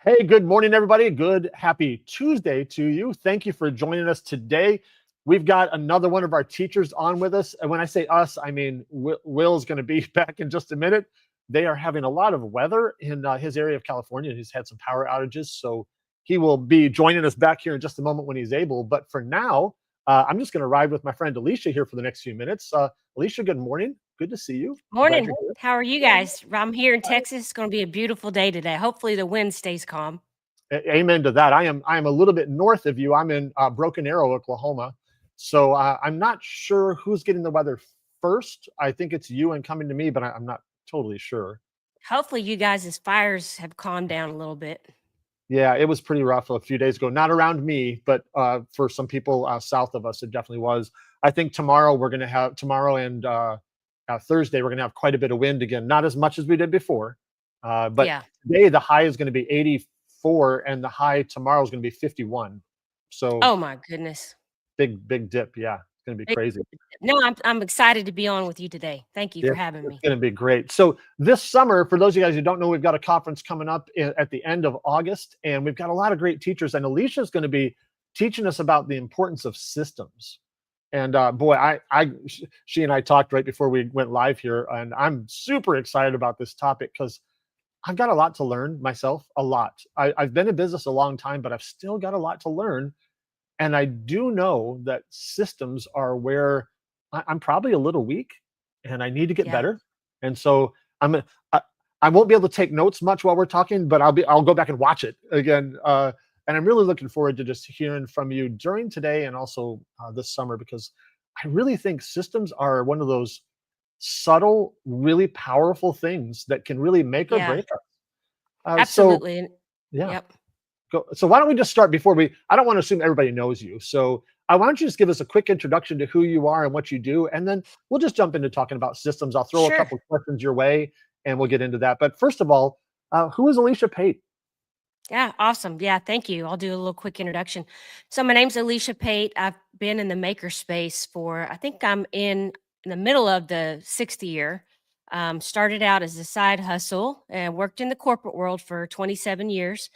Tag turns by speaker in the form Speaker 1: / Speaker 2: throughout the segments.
Speaker 1: Hey, good morning, everybody. Good, happy Tuesday to you. Thank you for joining us today. We've got another one of our teachers on with us. And when I say us, I mean Will's going to be back in just a minute. They are having a lot of weather in his area of California. He's had some power outages, so he will be joining us back here in just a moment when he's able. But for now, I'm just going to ride with my friend Alicia here for the next few minutes. Alicia, good morning. Good to see you. Glad
Speaker 2: Morning.
Speaker 1: you're here.
Speaker 2: How are you guys? I'm here in Texas. It's going to be a beautiful day today. Hopefully the wind stays calm.
Speaker 1: Amen to that. I am a little bit north of you. I'm in Broken Arrow, Oklahoma. So I'm not sure who's getting the weather first. I think it's you and coming to me, but I'm not totally sure.
Speaker 2: Hopefully you guys' fires have calmed down a little bit.
Speaker 1: Yeah, it was pretty rough a few days ago. Not around me, but for some people south of us, it definitely was. I think tomorrow and Thursday, we're going to have quite a bit of wind again. Not as much as we did before. But
Speaker 2: Yeah.
Speaker 1: today, the high is going to be 84 and the high tomorrow is going to be 51. So
Speaker 2: Oh my goodness.
Speaker 1: big dip. Yeah, it's going to be
Speaker 2: Big-
Speaker 1: crazy.
Speaker 2: No, I'm excited to be on with you today. Thank you
Speaker 1: Yeah,
Speaker 2: for having
Speaker 1: it's
Speaker 2: me.
Speaker 1: going to be great. So this summer, for those of you guys who don't know, we've got a conference coming up at the end of August, and we've got a lot of great teachers. And Alicia is going to be teaching us about the importance of systems. And boy, she and I talked right before we went live here, and I'm super excited about this topic because I've got a lot to learn myself. A lot. I've been in business a long time, but I've still got a lot to learn. And I do know that systems are where I'm probably a little weak and I need to get
Speaker 2: Yeah.
Speaker 1: better. And so I, I won't be able to take notes much while we're talking, but I'll go back and watch it again. And I'm really looking forward to just hearing from you during today and also this summer, because I really think systems are one of those subtle, really powerful things that can really make or
Speaker 2: Yeah.
Speaker 1: break us. So
Speaker 2: Absolutely.
Speaker 1: yeah.
Speaker 2: Yep.
Speaker 1: So why don't we just start before I don't want to assume everybody knows you. So why don't you just give us a quick introduction to who you are and what you do, and then we'll just jump into talking about systems. I'll throw a
Speaker 2: Sure.
Speaker 1: couple of questions your way, and we'll get into that. But first of all, who is Alicia Pate?
Speaker 2: Yeah, awesome. Yeah, thank you. I'll do a little quick introduction. So my name's Alisha Pate. I've been in the maker space for I think I'm in the middle of the sixth year. Started out as a side hustle and worked in the corporate world for 27 years.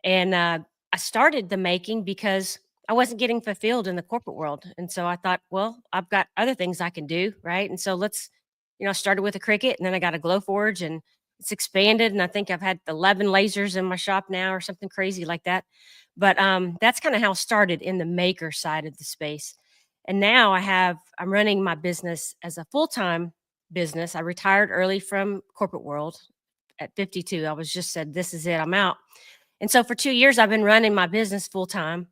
Speaker 2: And I started the making because I wasn't getting fulfilled in the corporate world. And so I thought, well, I've got other things I can do, right? And so I started with a Cricut and then I got a Glowforge and it's expanded. And I think I've had 11 lasers in my shop now or something crazy like that. But that's kind of how it started in the maker side of the space. And now I'm running my business as a full time business. I retired early from corporate world at 52. I was just said, this is it, I'm out. And so for 2 years, I've been running my business full time.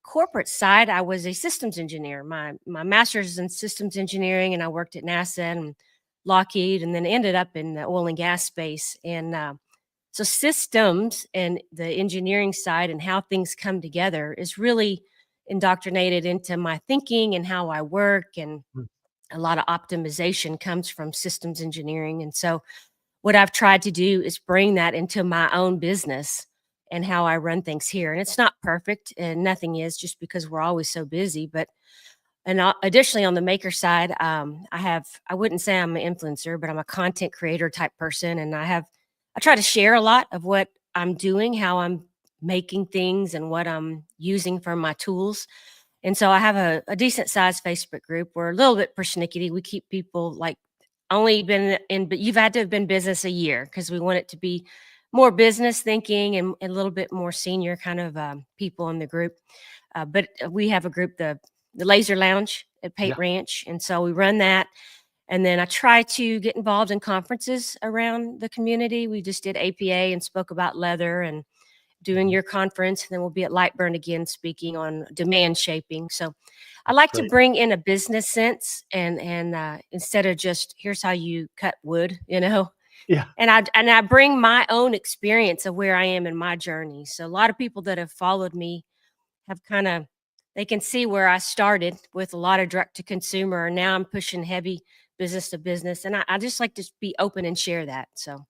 Speaker 2: Corporate side, I was a systems engineer. My master's is in systems engineering, and I worked at NASA and Lockheed, and then ended up in the oil and gas space. And so systems and the engineering side and how things come together is really indoctrinated into my thinking and how I work. And
Speaker 1: Mm.
Speaker 2: a lot of optimization comes from systems engineering. And so what I've tried to do is bring that into my own business and how I run things here. And it's not perfect, and nothing is, just because we're always so busy. But additionally, on the maker side, I wouldn't say I'm an influencer, but I'm a content creator type person, and I try to share a lot of what I'm doing, how I'm making things, and what I'm using for my tools. And so I have a decent sized Facebook group. We're a little bit persnickety. We keep people like only been in, but you've had to have been business a year because we want it to be more business thinking and a little bit more senior kind of people in the group. But we have a group, the Laser Lounge at Pate
Speaker 1: Yeah.
Speaker 2: Ranch, and so we run that. And then I try to get involved in conferences around the community. We just did APA and spoke about leather and doing
Speaker 1: Mhm.
Speaker 2: your conference. And then we'll be at Lightburn again speaking on demand shaping. So I
Speaker 1: That's
Speaker 2: like to
Speaker 1: great.
Speaker 2: bring in a business sense and instead of just here's how you cut wood.
Speaker 1: Yeah.
Speaker 2: And I bring my own experience of where I am in my journey. So a lot of people that have followed me have they can see where I started with a lot of direct to consumer, and now I'm pushing heavy business to business. And I just like to be open and share that. So,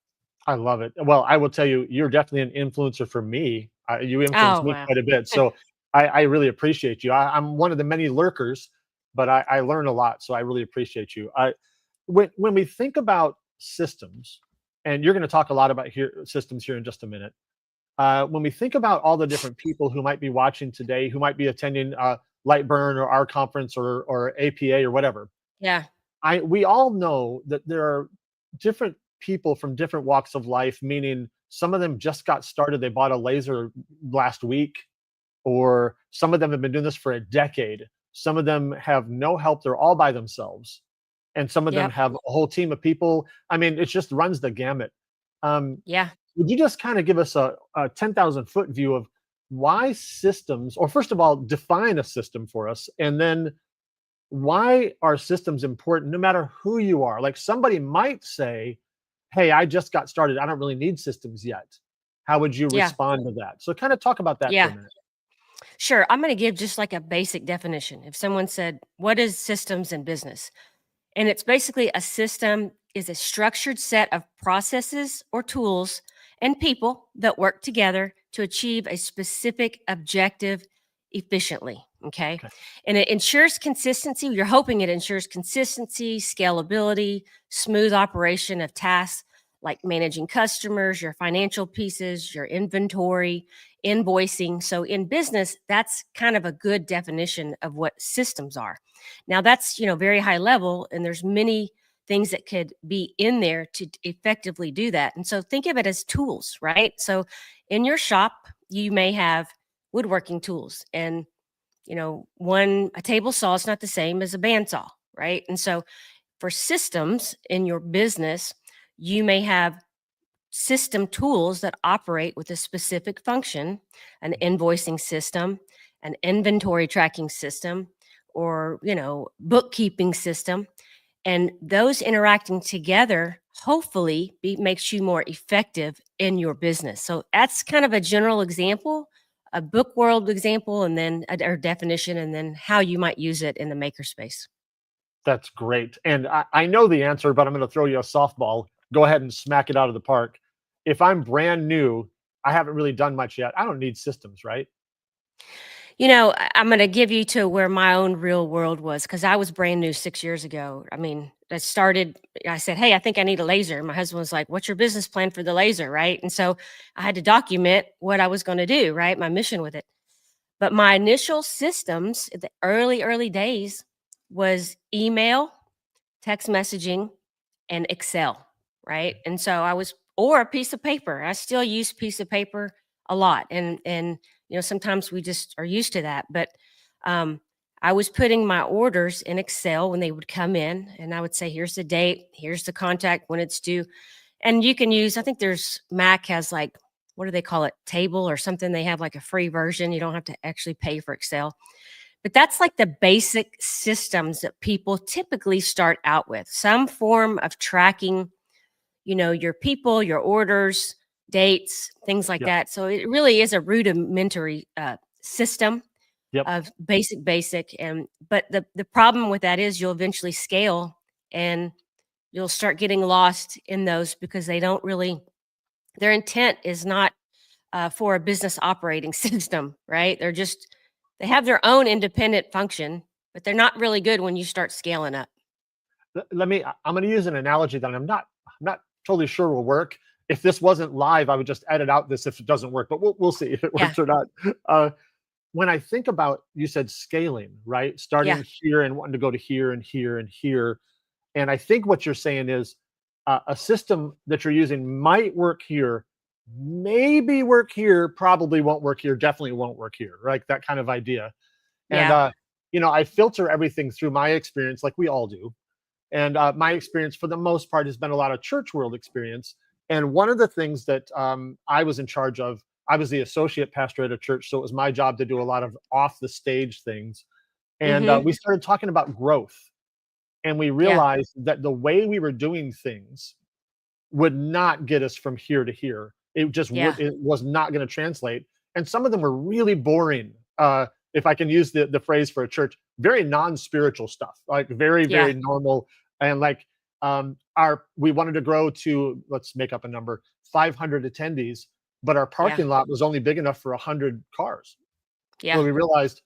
Speaker 1: I love it. Well, I will tell you, you're definitely an influencer for me. You influence
Speaker 2: oh,
Speaker 1: me
Speaker 2: wow.
Speaker 1: quite a bit. So I really appreciate you. I'm one of the many lurkers, but I learn a lot. So I really appreciate you. When we think about systems, and you're going to talk a lot about systems here in just a minute. when we think about all the different people who might be watching today, who might be attending Lightburn or our conference or APA or whatever,
Speaker 2: Yeah.
Speaker 1: we all know that there are different people from different walks of life, meaning some of them just got started. They bought a laser last week, or some of them have been doing this for a decade. Some of them have no help. They're all by themselves. And some of them
Speaker 2: Yep.
Speaker 1: have a whole team of people. I mean, it just runs the gamut. Um,
Speaker 2: Yeah.
Speaker 1: would you just kind of give us a 10,000 foot view of why systems, or first of all, define a system for us, and then why are systems important no matter who you are? Like somebody might say, hey, I just got started. I don't really need systems yet. How would you
Speaker 2: Yeah.
Speaker 1: respond to that? So kind of talk about that for a
Speaker 2: Yeah.
Speaker 1: minute.
Speaker 2: Sure. I'm going to give just like a basic definition. If someone said, "What is systems in business?" And it's basically a system is a structured set of processes or tools and people that work together to achieve a specific objective efficiently. Okay.
Speaker 1: Okay.
Speaker 2: And it ensures consistency. You're hoping it ensures consistency, scalability, smooth operation of tasks like managing customers, your financial pieces, your inventory, invoicing. So in business, that's kind of a good definition of what systems are. Now that's, very high level, and there's many things that could be in there to effectively do that. And so think of it as tools, right? So in your shop, you may have woodworking tools, and a table saw is not the same as a bandsaw, right? And so for systems in your business, you may have system tools that operate with a specific function, an invoicing system, an inventory tracking system, or, bookkeeping system. And those interacting together hopefully makes you more effective in your business. So that's kind of a general example, a book world example, and then or definition, and then how you might use it in the makerspace.
Speaker 1: That's great. And I know the answer, but I'm going to throw you a softball. Go ahead and smack it out of the park. If I'm brand new, I haven't really done much yet. I don't need systems, right?
Speaker 2: I'm going to give you to where my own real world was, because I was brand new 6 years ago. I mean, I said, "Hey, I think I need a laser." My husband was like, "What's your business plan for the laser?" Right. And so I had to document what I was going to do, right? My mission with it. But my initial systems at the early days was email, text messaging, and Excel, right? And so or a piece of paper. I still use piece of paper a lot, and sometimes we just are used to that. But um, I was putting my orders in Excel when they would come in, and I would say, "Here's the date, here's the contact when it's due," and you can use. I think there's Mac has like, what do they call it, Table or something. They have like a free version. You don't have to actually pay for Excel. But that's like the basic systems that people typically start out with, some form of tracking, your people, your orders, dates, things like
Speaker 1: Yep.
Speaker 2: that. So it really is a rudimentary system
Speaker 1: Yep.
Speaker 2: of basic. And but the problem with that is you'll eventually scale, and you'll start getting lost in those because they don't really. Their intent is not for a business operating system, right? They have their own independent function, but they're not really good when you start scaling up.
Speaker 1: I'm going to use an analogy that I'm not totally sure will work. If this wasn't live, I would just edit out this if it doesn't work, but we'll see if it
Speaker 2: Yeah,
Speaker 1: works or not. Uh, when I think about, you said scaling, right?
Speaker 2: yeah,
Speaker 1: Starting here and wanting to go to here and here and here. And I think what you're saying is a system that you're using might work here, maybe work here, probably won't work here, definitely won't work here, right? That kind of idea. And,
Speaker 2: yeah.
Speaker 1: I filter everything through my experience like we all do. And my experience, for the most part, has been a lot of church world experience. And one of the things that I was in charge of, I was the associate pastor at a church, so it was my job to do a lot of off the stage things. And
Speaker 2: Mhm.
Speaker 1: we started talking about growth, and we
Speaker 2: Yeah,
Speaker 1: realized that the way we were doing things would not get us from here to here.
Speaker 2: yeah,
Speaker 1: It was not going to translate. And some of them were really boring. If I can use the phrase for a church, very non-spiritual stuff, like very,
Speaker 2: yeah,
Speaker 1: very normal. And like we wanted to grow to, let's make up a number, 500 attendees, but our
Speaker 2: yeah,
Speaker 1: parking lot was only big enough for 100 cars. So
Speaker 2: yeah,
Speaker 1: we realized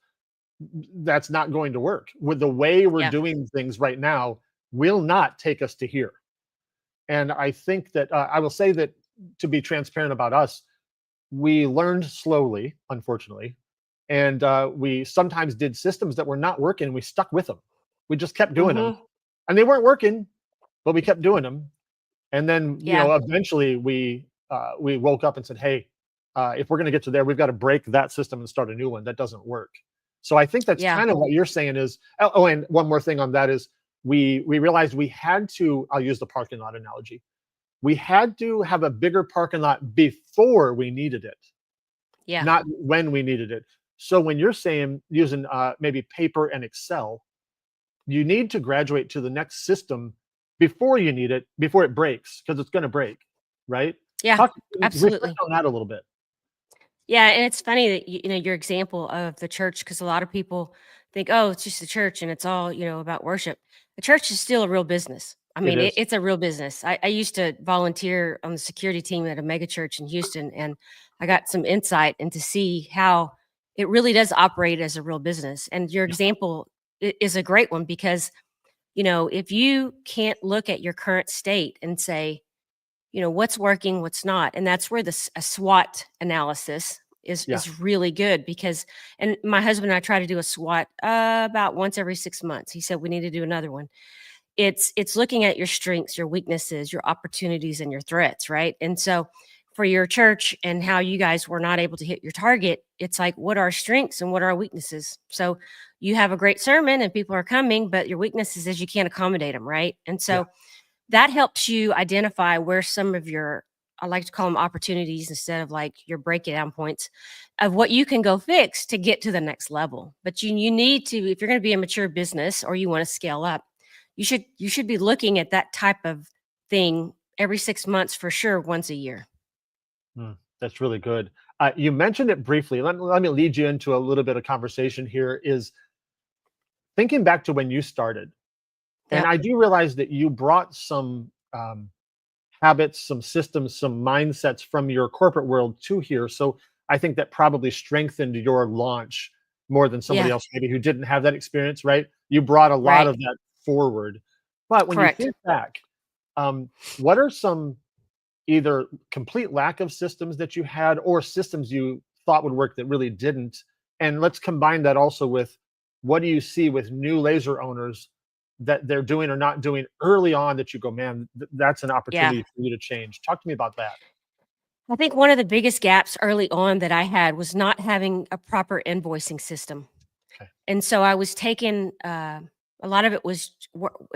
Speaker 1: that's not going to work. With the way we're
Speaker 2: yeah,
Speaker 1: doing things right now, will not take us to here. And I think that I will say that, to be transparent about us, we learned slowly, unfortunately, and we sometimes did systems that were not working. We stuck with them. We just kept doing them,
Speaker 2: Mm-hmm.
Speaker 1: and they weren't working, but we kept doing them. And then,
Speaker 2: Yeah.
Speaker 1: eventually we woke up and said, "Hey, if we're going to get to there, we've got to break that system and start a new one. That doesn't work." So I think that's
Speaker 2: Yeah.
Speaker 1: kind of what you're saying is. Oh, and one more thing on that is we realized we had to. I'll use the parking lot analogy. We had to have a bigger parking lot before we needed it,
Speaker 2: Yeah.
Speaker 1: not when we needed it. So when you're saying using maybe paper and Excel, you need to graduate to the next system before you need it, before it breaks, because it's going to break, right?
Speaker 2: Yeah.
Speaker 1: Talk, reflect
Speaker 2: Absolutely.
Speaker 1: on that a little bit.
Speaker 2: Yeah, and it's funny that your example of the church, because a lot of people think, oh, it's just the church and it's all about worship. The church is still a real business. I
Speaker 1: It
Speaker 2: mean,
Speaker 1: is.
Speaker 2: it's a real business. I used to volunteer on the security team at a mega church in Houston, and I got some insight into see how it really does operate as a real business. And your
Speaker 1: Yeah.
Speaker 2: example is a great one because if you can't look at your current state and say, what's working, what's not. And that's where a SWOT analysis is
Speaker 1: Yeah.
Speaker 2: is really good because and my husband and I try to do a SWOT about once every 6 months. He said we need to do another one. It's looking at your strengths, your weaknesses, your opportunities and your threats, right? And so for your church and how you guys were not able to hit your target, it's like what are our strengths and what are our weaknesses? So you have a great sermon and people are coming, but your weaknesses is you can't accommodate them, right? And
Speaker 1: Yeah.
Speaker 2: so that helps you identify where some of your I like to call them opportunities instead of like your breakdown points of what you can go fix to get to the next level. But you need to, if you're going to be a mature business or you want to scale up, you should be looking at that type of thing every 6 months for sure, once a year.
Speaker 1: That's really good. You mentioned it briefly. Let me lead you into a little bit of conversation here. Is thinking back to when you started, and
Speaker 2: Yep.
Speaker 1: I do realize that you brought some habits, some systems, some mindsets from your corporate world to here. So I think that probably strengthened your launch more than somebody
Speaker 2: Yeah.
Speaker 1: else maybe who didn't have that experience, right? You brought a lot
Speaker 2: Right.
Speaker 1: of that forward. But when you
Speaker 2: Correct.
Speaker 1: think back, what are some either complete lack of systems that you had or systems you thought would work that really didn't? And let's combine that also with what do you see with new laser owners that they're doing or not doing early on that you go, man, that's an
Speaker 2: Yeah.
Speaker 1: opportunity for you to change. Talk to me about that.
Speaker 2: I think one of the biggest gaps early on that I had was not having a proper invoicing system.
Speaker 1: Okay.
Speaker 2: And so I was taking a lot of it was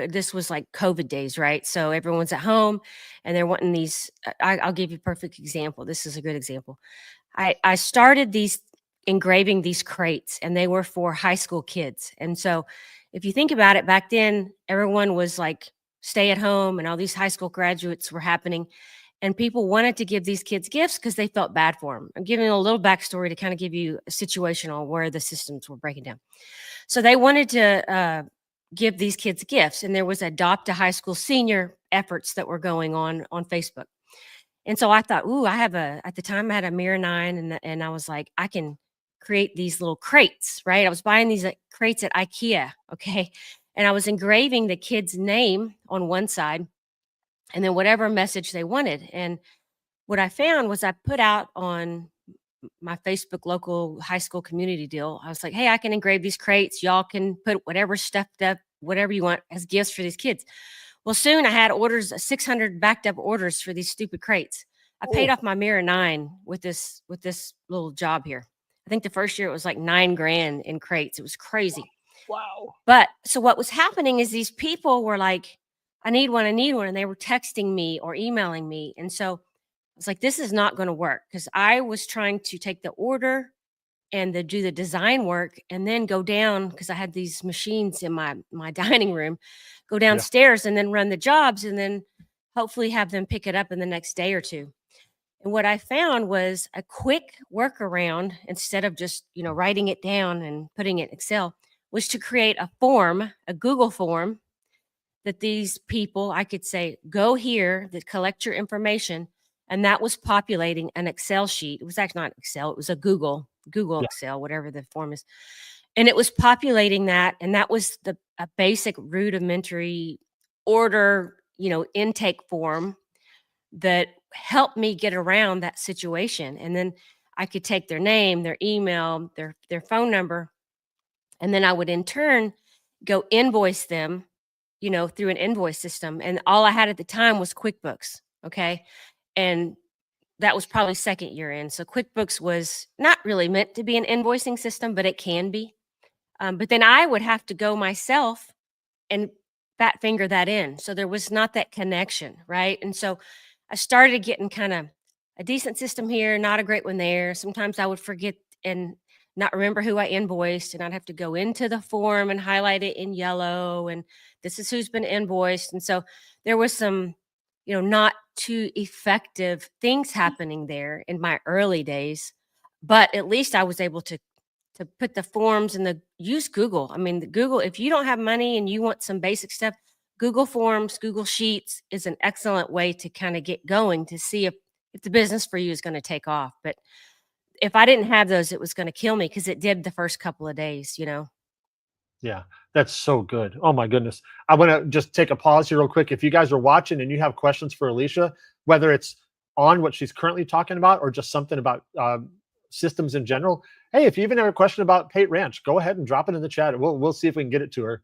Speaker 2: this was like COVID days, right? So everyone's at home and they're wanting these. I'll give you a perfect example. This is a good example. I started these engraving these crates and they were for high school kids. And so if you think about it, back then everyone was like stay at home and all these high school graduates were happening and people wanted to give these kids gifts because they felt bad for them. I'm giving a little backstory to kind of give you a situation on where the systems were breaking down. So they wanted to give these kids gifts, and there was adopt a high school senior efforts that were going on Facebook. And so I thought, ooh, at the time I had a Mirror 9 and I was like, I can create these little crates, right? I was buying these crates at IKEA, okay? And I was engraving the kid's name on one side and then whatever message they wanted. And what I found was I put out on my Facebook local high school community deal. I was like, hey, I can engrave these crates. Y'all can put whatever stuffed up, whatever you want as gifts for these kids. Well, soon I had orders, 600 backed up orders for these stupid crates. I paid
Speaker 1: Oh,
Speaker 2: off my Mirror 9 with this little job here. I think the first year it was like 9 grand in crates. It was crazy.
Speaker 1: wow.
Speaker 2: But so what was happening is these people were like, I need one, I need one. And they were texting me or emailing me. And so I was like, this is not going to work because I was trying to take the order and do the design work and then go down because I had these machines in my dining room, go
Speaker 1: Yeah.
Speaker 2: downstairs and then run the jobs and then hopefully have them pick it up in the next day or two. And what I found was a quick workaround instead of just, writing it down and putting it in Excel was to create a form, a Google form that these people, I could say, go here, that collect your information. And that was populating an Excel sheet. It was actually not Excel, it was a Google
Speaker 1: Yeah.
Speaker 2: Excel, whatever the form is. And it was populating that. And that was a basic rudimentary order, intake form that helped me get around that situation. And then I could take their name, their email, their phone number, and then I would in turn go invoice them, through an invoice system. And all I had at the time was QuickBooks. Okay. And that was probably second year in. So QuickBooks was not really meant to be an invoicing system, but it can be. But then I would have to go myself and fat finger that in. So there was not that connection, right? And so I started getting kind of a decent system here, not a great one there. Sometimes I would forget and not remember who I invoiced, and I'd have to go into the form and highlight it in yellow. And this is who's been invoiced. And so there was some, not too effective things happening there in my early days. But at least I was able to put the forms and use Google. I mean, Google, if you don't have money and you want some basic stuff, Google Forms, Google Sheets is an excellent way to kind of get going to see if the business for you is going to take off. But if I didn't have those, it was going to kill me, because it did the first couple of days.
Speaker 1: Yeah, that's so good. Oh my goodness. I want to just take a pause here real quick. If you guys are watching and you have questions for Alisha, whether it's on what she's currently talking about or just something about systems in general, hey, if you even have a question about Pate Ranch, go ahead and drop it in the chat. We'll see if we can get it to her.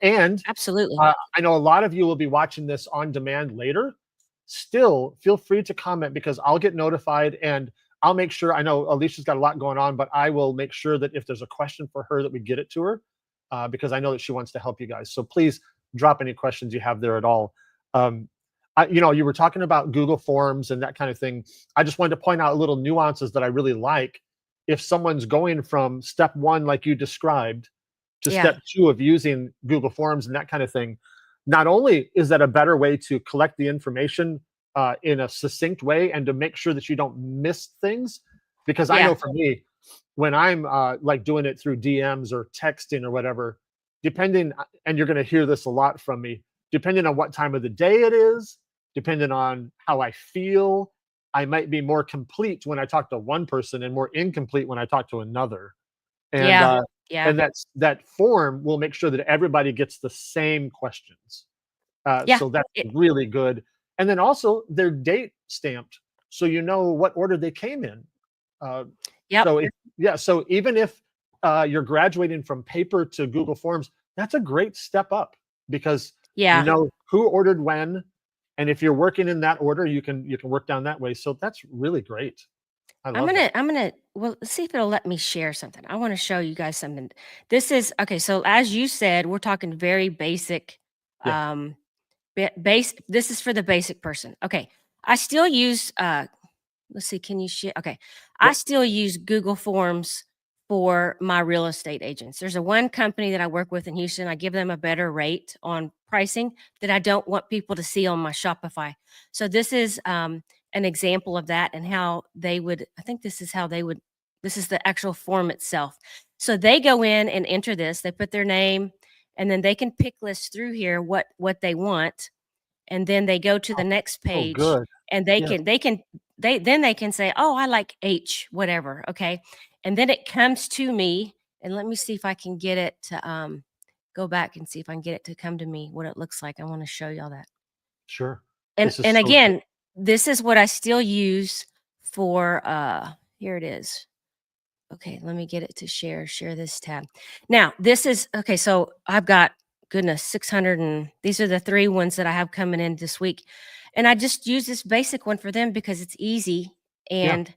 Speaker 1: And
Speaker 2: Absolutely.
Speaker 1: I know a lot of you will be watching this on demand later. Still, feel free to comment, because I'll get notified, and I'll make sure. I know Alicia's got a lot going on, but I will make sure that if there's a question for her, that we get it to her, because I know that she wants to help you guys. So please drop any questions you have there at all. You were talking about Google Forms and that kind of thing. I just wanted to point out little nuances that I really like. If someone's going from step one, like you described, to step two of using Google Forms and that kind of thing, not only is that a better way to collect the information in a succinct way and to make sure that you don't miss things, because I know for me, when I'm like doing it through DMs or texting or whatever, depending, and you're going to hear this a lot from me, depending on what time of the day it is, depending on how I feel, I might be more complete when I talk to one person and more incomplete when I talk to another. And and that form will make sure that everybody gets the same questions. So that's really good. And then also they're date stamped, so you know what order they came in. So even if you're graduating from paper to Google Forms, that's a great step up, because you know who ordered when, and if you're working in that order, you can work down that way. So that's really great. I'm
Speaker 2: gonna well, let's see if it'll let me share something. I want to show you guys something. This is okay. So as you said, we're talking very basic. This is for the basic person. Okay. I still use let's see, can you share? Okay. I still use Google Forms for my real estate agents. There's one company that I work with in Houston. I give them a better rate on pricing that I don't want people to see on my Shopify. So this is an example of that, and how they would, I think this is how they would, this is the actual form itself. So they go in and enter this, they put their name, and then they can pick list through here what they want. And then they go to the next page, and they can say, oh, I like H, whatever. Okay. And then it comes to me, and let me see if I can get it to go back and see if I can get it to come to me, what it looks like. I want to show y'all that.
Speaker 1: Sure.
Speaker 2: And again, this is what I still use for here it is. Okay, let me get it to share this tab. Now, this is okay, so I've got, goodness, 600, and these are the 3 ones that I have coming in this week. And I just use this basic one for them because it's easy and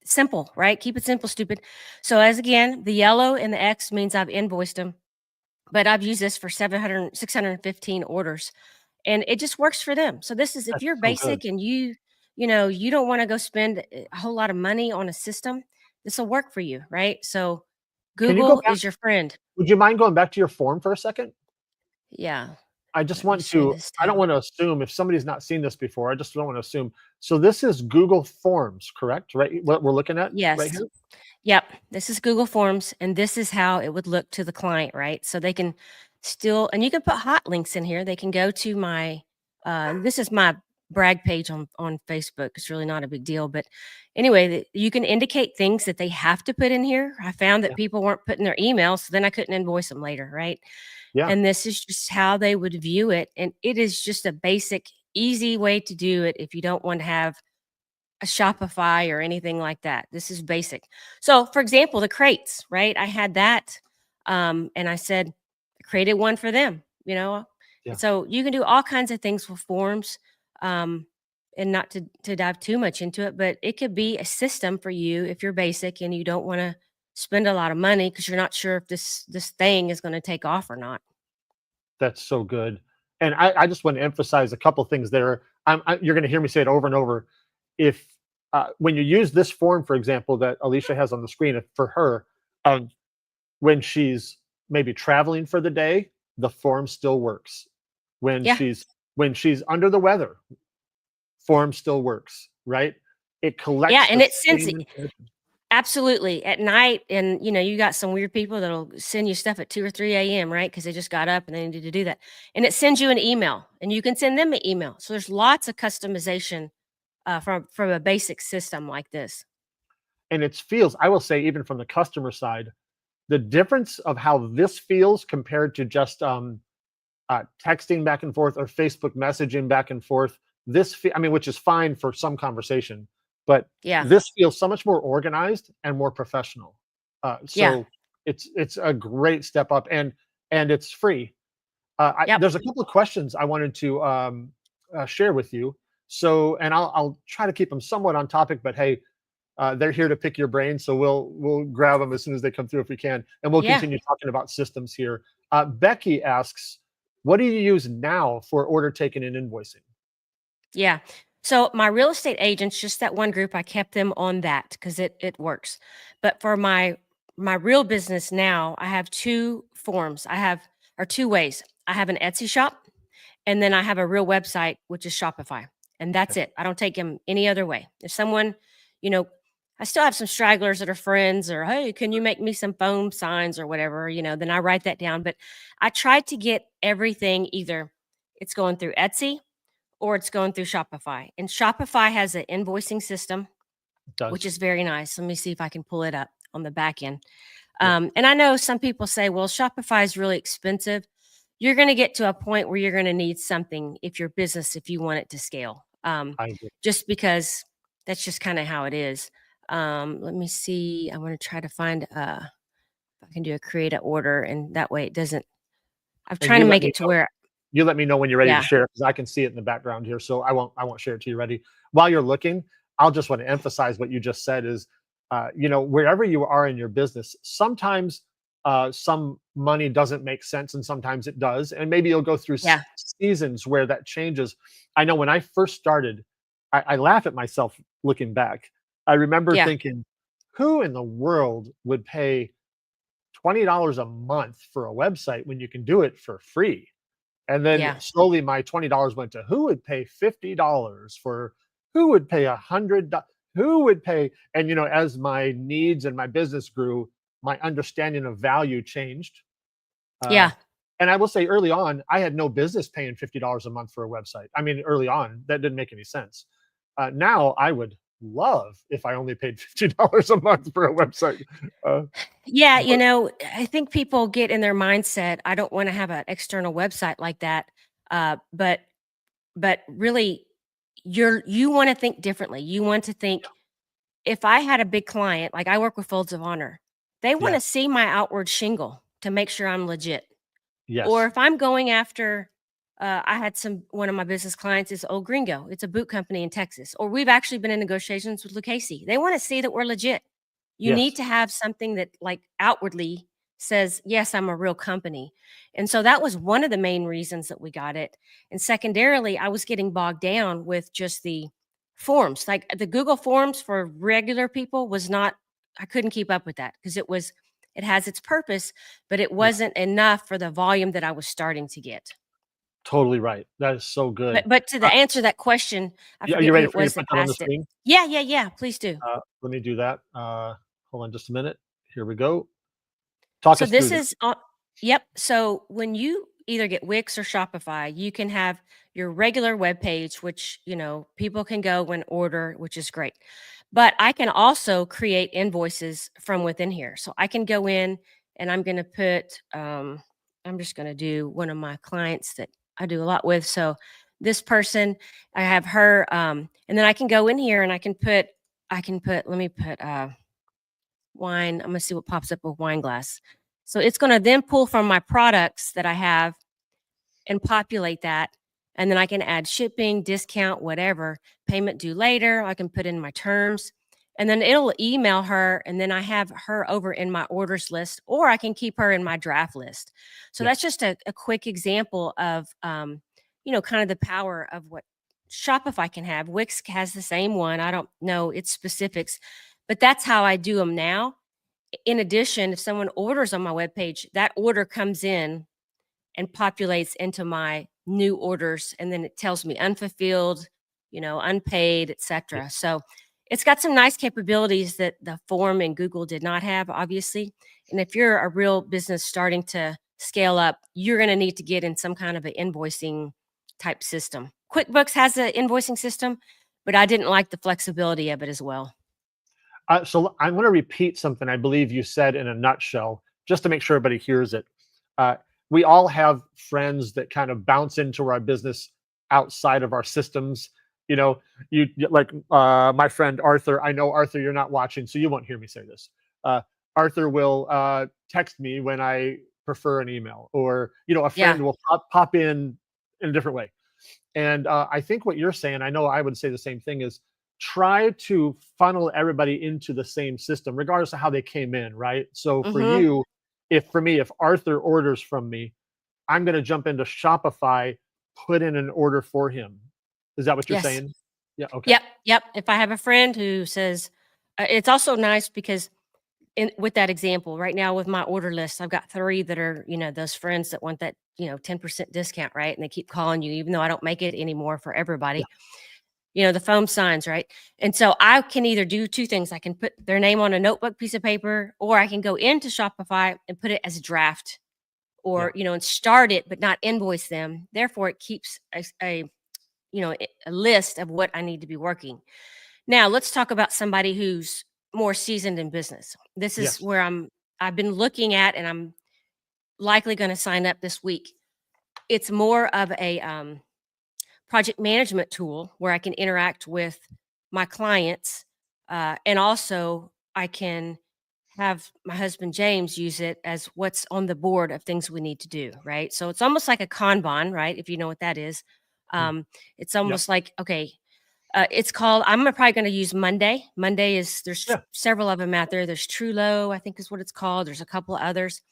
Speaker 2: simple, right? Keep it simple, stupid. So as again, the yellow and the X means I've invoiced them, but I've used this for 615 orders, and it just works for them. So this is, if you're basic and you don't want to go spend a whole lot of money on a system, this will work for you, right? So Google is your friend.
Speaker 1: Would you mind going back to your form for a second?
Speaker 2: Yeah.
Speaker 1: I just want to, I don't want to assume, if somebody's not seen this before, I just don't want to assume. So this is Google Forms, correct? Right? What we're looking at right here?
Speaker 2: Yep. This is Google Forms, and this is how it would look to the client, right? So they can still, and you can put hot links in here. They can go to my, this is my brag page on Facebook. It's really not a big deal, but anyway, you can indicate things that they have to put in here. I found that people weren't putting their emails, so then I couldn't invoice them later, right? And this is just how they would view it. And it is just a basic easy way to do it if you don't want to have a Shopify or anything like that. This is basic. So, for example, the crates, right? I had that, and I said, I created one for them.
Speaker 1: Yeah.
Speaker 2: So you can do all kinds of things with forms, um, and not to dive too much into it, but it could be a system for you if you're basic and you don't want to spend a lot of money because you're not sure if this thing is going to take off or not.
Speaker 1: That's so good. And I just want to emphasize a couple things there. You're going to hear me say it over and over. If when you use this form, for example, that Alicia has on the screen, for her, um, when she's maybe traveling for the day, the form still works. When
Speaker 2: Yeah,
Speaker 1: she's under the weather, form still works, right? It
Speaker 2: yeah,
Speaker 1: collects
Speaker 2: and
Speaker 1: the
Speaker 2: it sends
Speaker 1: same
Speaker 2: it.
Speaker 1: information.
Speaker 2: Absolutely. At night, and you got some weird people that'll send you stuff at 2 or 3 a.m., right? Because they just got up and they needed to do that. And it sends you an email and you can send them an email. So there's lots of customization from a basic system like this.
Speaker 1: And it feels, I will say, even from the customer side, the difference of how this feels compared to just texting back and forth or Facebook messaging back and forth. I mean, which is fine for some conversation, but
Speaker 2: Yeah.
Speaker 1: this feels so much more organized and more professional.
Speaker 2: Yeah.
Speaker 1: So it's a great step up, and it's free.
Speaker 2: Yep.
Speaker 1: There's a couple of questions I wanted to share with you. So, and I'll try to keep them somewhat on topic, but hey, they're here to pick your brain, so we'll grab them as soon as they come through if we can, and we'll
Speaker 2: Yeah.
Speaker 1: continue talking about systems here. Becky asks, "What do you use now for order taking and invoicing?"
Speaker 2: Yeah. So my real estate agents, just that one group, I kept them on that because it works. But for my real business now, I have two forms. Or two ways. I have an Etsy shop, and then I have a real website, which is Shopify. And that's
Speaker 1: Okay,
Speaker 2: it. I don't take them any other way. If someone, you know, I still have some stragglers that are friends or, hey, can you make me some foam signs or whatever, then I write that down. But I try to get everything either it's going through Etsy or it's going through Shopify. And Shopify has an invoicing system,
Speaker 1: it
Speaker 2: which
Speaker 1: does.
Speaker 2: is very nice. Let me see if I can pull it up on the back end.
Speaker 1: Yep,
Speaker 2: And I know some people say, well, Shopify is really expensive. You're going to get to a point where you're going to need something if you want it to scale,
Speaker 1: I agree.
Speaker 2: just because that's just kind of how it is. Let me see. I want to try to find if I can do a create a order, and that way it doesn't. I'm
Speaker 1: And
Speaker 2: trying to make it to where,
Speaker 1: you let me know when you're ready to
Speaker 2: yeah,
Speaker 1: share it because I can see it in the background here. So I won't share it till you're ready. While you're looking, I'll just want to emphasize what you just said is, wherever you are in your business, sometimes some money doesn't make sense and sometimes it does. And maybe you'll go through
Speaker 2: yeah,
Speaker 1: seasons where that changes. I know when I first started, I laugh at myself looking back. I remember
Speaker 2: yeah,
Speaker 1: thinking, who in the world would pay $20 a month for a website when you can do it for free? And then
Speaker 2: yeah,
Speaker 1: slowly my $20 went to who would pay $50 for, who would pay who would pay, and as my needs and my business grew, my understanding of value changed. Uh,
Speaker 2: yeah.
Speaker 1: and I will say early on, I had no business paying $50 a month for a website. I mean, early on, that didn't make any sense. Now I would love if I only paid $50 a month for a website. Uh,
Speaker 2: Yeah,
Speaker 1: but
Speaker 2: I think people get in their mindset, I don't want to have an external website like that. But really you want to think differently. You want to think, if I had a big client, like I work with Folds of Honor, they want to
Speaker 1: yes,
Speaker 2: see my outward shingle to make sure I'm legit. Or
Speaker 1: yes,
Speaker 2: if I'm going after, I had one of my business clients is Old Gringo. It's a boot company in Texas. Or we've actually been in negotiations with Lucchese. They want to see that we're legit. You need
Speaker 1: yes,
Speaker 2: to have something that like outwardly says, yes, I'm a real company. And so that was one of the main reasons that we got it. And secondarily, I was getting bogged down with just the forms. Like the Google Forms for regular people was not, I couldn't keep up with that because it has its purpose, but it
Speaker 1: yeah,
Speaker 2: wasn't enough for the volume that I was starting to get.
Speaker 1: totally right. That is so good.
Speaker 2: But to
Speaker 1: Uh,
Speaker 2: the answer that question, I
Speaker 1: Are you
Speaker 2: forget who
Speaker 1: ready
Speaker 2: it
Speaker 1: for me to
Speaker 2: was that
Speaker 1: put that on the
Speaker 2: asked it.
Speaker 1: screen?
Speaker 2: Yeah, yeah, yeah. Please do.
Speaker 1: Let me do that. Hold on just a minute. Here we go. Talk
Speaker 2: So
Speaker 1: us through
Speaker 2: this
Speaker 1: this.
Speaker 2: is yep. So when you either get Wix or Shopify, you can have your regular web page, which people can go and order, which is great. But I can also create invoices from within here. So I can go in and I'm going to put. I'm just going to do one of my clients that I do a lot with. So this person, I have her, and then I can go in here and let me put wine. I'm gonna see what pops up with wine glass. So it's gonna then pull from my products that I have and populate that. And then I can add shipping, discount, whatever, payment due later. I can put in my terms and then it'll email her. And then I have her over in my orders list, or I can keep her in my draft list. So
Speaker 1: Yeah.
Speaker 2: that's just a quick example of, kind of the power of what Shopify can have. Wix has the same one. I don't know its specifics, but that's how I do them now. In addition, if someone orders on my webpage, that order comes in and populates into my new orders, and then it tells me unfulfilled, unpaid,
Speaker 1: Yeah.
Speaker 2: etc. So it's got some nice capabilities that the form in Google did not have, obviously. And if you're a real business starting to scale up, you're going to need to get in some kind of an invoicing type system. QuickBooks has an invoicing system, but I didn't like the flexibility of it as well.
Speaker 1: So I'm going to repeat something I believe you said in a nutshell, just to make sure everybody hears it. Uh, we all have friends that kind of bounce into our business outside of our systems. You like my friend Arthur. I know Arthur, you're not watching, so you won't hear me say this. Arthur will text me when I prefer an email, or a
Speaker 2: Yeah.
Speaker 1: friend will pop in a different way. And I think what you're saying, I know I would say the same thing, is try to funnel everybody into the same system, regardless of how they came in, right? So for
Speaker 2: Mm-hmm.
Speaker 1: you, if Arthur orders from me, I'm going to jump into Shopify, put in an order for him. Is that what you're
Speaker 2: Yes.
Speaker 1: saying? Yeah. Okay.
Speaker 2: Yep. Yep. If I have a friend who says, it's also nice because with that example right now with my order list, I've got 3 that are, those friends that want that, 10% discount, right? And they keep calling you, even though I don't make it anymore for
Speaker 1: Yeah.
Speaker 2: everybody, the foam signs, right? And so I can either do 2 things. I can put their name on a notebook piece of paper, or I can go into Shopify and put it as a draft,
Speaker 1: Yeah.
Speaker 2: or, and start it, but not invoice them. Therefore, it keeps a list of what I need to be working. Now, let's talk about somebody who's more seasoned in business. This is
Speaker 1: Yes.
Speaker 2: where I've been looking at, and I'm likely going to sign up this week. It's more of a project management tool where I can interact with my clients, and also I can have my husband James use it as what's on the board of things we need to do. Right, so it's almost like a Kanban, right? If you know what that is,
Speaker 1: Mm.
Speaker 2: it's
Speaker 1: Yep.
Speaker 2: almost like, okay, it's called, I'm probably going to use Monday. Monday is, there's
Speaker 1: Yeah.
Speaker 2: several of them out there. There's Trulo, I think is what it's called. There's a couple of others.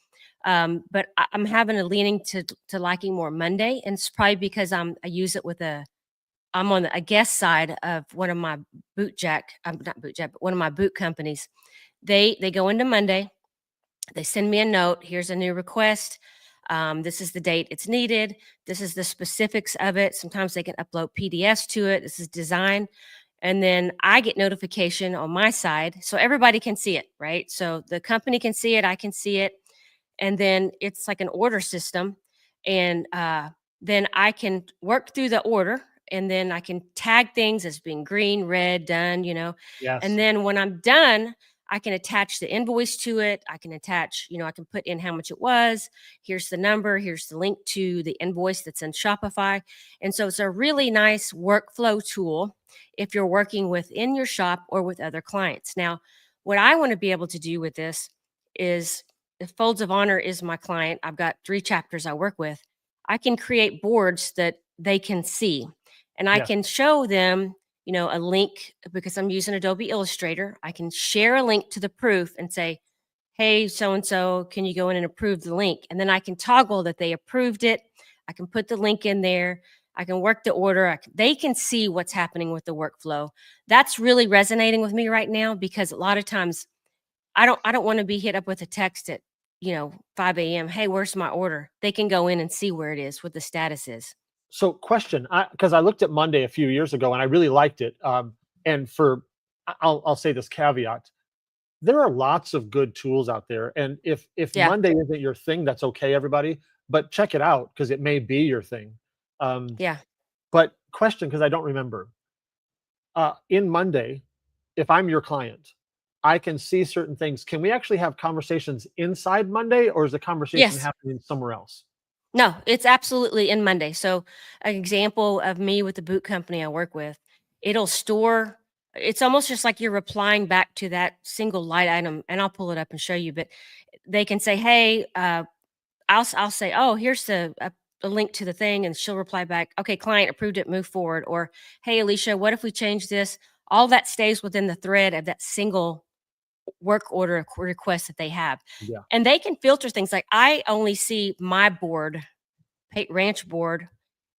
Speaker 2: But I'm having a leaning to liking more Monday. And it's probably because I use it with I'm on a guest side of one of my not boot jack, but one of my boot companies. They go into Monday. They send me a note. Here's a new request. This is the date it's needed. This is the specifics of it. Sometimes they can upload PDFs to it. This is design. And then I get notification on my side. So everybody can see it, right? So the company can see it. I can see it. And then it's like an order system. And then I can work through the order. And then I can tag things as being green, red, done, And
Speaker 1: Yes.
Speaker 2: then when I'm done, I can attach the invoice to it. I can attach, I can put in how much it was. Here's the number. Here's the link to the invoice that's in Shopify. And so it's a really nice workflow tool if you're working within your shop or with other clients. Now, what I want to be able to do with this is, if Folds of Honor is my client, I've got 3 chapters I work with. I can create boards that they can see, and I
Speaker 1: Yes.
Speaker 2: can show them a link, because I'm using Adobe Illustrator. I can share a link to the proof and say, hey, so and so, can you go in and approve the link? And then I can toggle that they approved it. I can put the link in there. I can work the order. They can see what's happening with the workflow. That's really resonating with me right now, because a lot of times I don't want to be hit up with a text at 5 a.m. Hey, where's my order? They can go in and see where it is, what the status is.
Speaker 1: So question, because I looked at Monday a few years ago and I really liked it. And I'll say this caveat: there are lots of good tools out there, and if
Speaker 2: Yeah.
Speaker 1: Monday isn't your thing, that's okay, everybody. But check it out, because it may be your thing. Um,
Speaker 2: Yeah.
Speaker 1: but question, because I don't remember, in Monday, if I'm your client, I can see certain things. Can we actually have conversations inside Monday, or is the conversation
Speaker 2: Yes.
Speaker 1: happening somewhere else?
Speaker 2: No, it's absolutely in Monday. So, an example of me with the boot company I work with, it'll store. It's almost just like you're replying back to that single light item, and I'll pull it up and show you. But they can say, "Hey, I'll say, oh, here's the link to the thing," and she'll reply back, "Okay, client approved it, move forward." Or, "Hey, Alicia, what if we change this?" All that stays within the thread of that single work order request that they have,
Speaker 1: Yeah.
Speaker 2: and they can filter things. Like I only see my board, ranch board.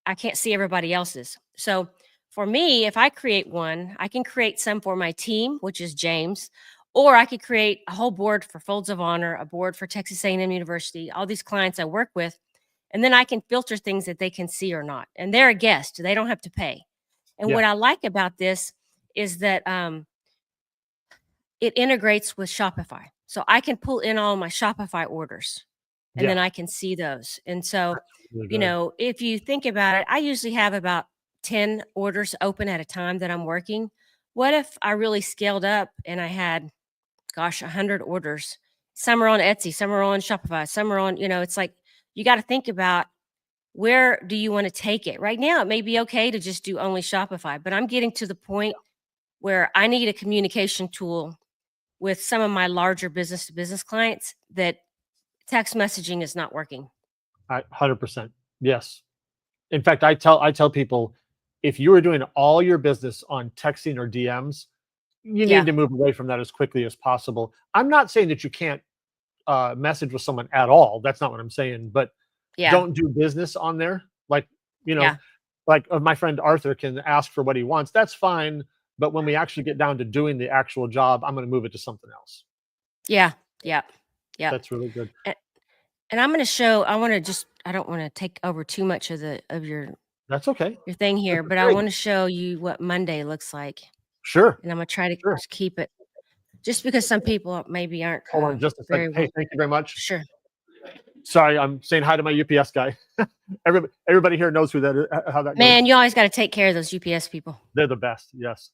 Speaker 2: I can't see everybody else's. So for me, if I create one, I can create some for my team, which is James, or I could create a whole board for Folds of Honor, a board for Texas A&M University, all these clients I work with, and then I can filter things that they can see or not. And they're a guest; they don't have to pay. And
Speaker 1: Yeah.
Speaker 2: what I like about this is that it integrates with Shopify, so I can pull in all my Shopify orders and
Speaker 1: Yeah.
Speaker 2: then I can see those. And so,
Speaker 1: That's really good.
Speaker 2: if you think about it, I usually have about 10 orders open at a time that I'm working. What if I really scaled up and I had, gosh, 100 orders? Some are on Etsy, some are on Shopify, some are on, it's like you got to think about where do you want to take it? Right now, it may be okay to just do only Shopify, but I'm getting to the point where I need a communication tool with some of my larger business to business clients that text messaging is not working.
Speaker 1: 100%. Yes. In fact, I tell people, if you are doing all your business on texting or DMs, you need
Speaker 2: Yeah.
Speaker 1: to move away from that as quickly as possible. I'm not saying that you can't message with someone at all. That's not what I'm saying. But
Speaker 2: Yeah.
Speaker 1: don't do business on there. Like, you know,
Speaker 2: Yeah.
Speaker 1: like my friend Arthur can ask for what he wants. That's fine. But when we actually get down to doing the actual job, I'm going to move it to something else.
Speaker 2: Yeah. Yeah. Yeah.
Speaker 1: That's really good.
Speaker 2: And, and I'm going to show, I want to just, I don't want to take over too much of of
Speaker 1: That's okay.
Speaker 2: your thing
Speaker 1: This
Speaker 2: here,
Speaker 1: is
Speaker 2: but I
Speaker 1: great.
Speaker 2: want to show you what Monday looks like.
Speaker 1: Sure.
Speaker 2: And I'm going to try to
Speaker 1: Sure.
Speaker 2: keep it just because some people maybe aren't
Speaker 1: Hold on just a
Speaker 2: very
Speaker 1: second. Hey,
Speaker 2: well.
Speaker 1: thank you very much.
Speaker 2: Sure.
Speaker 1: Sorry, I'm saying hi to my UPS guy. Everybody here knows who that is, how that goes.
Speaker 2: Man, you always got to take care of those UPS people.
Speaker 1: They're the best. Yes.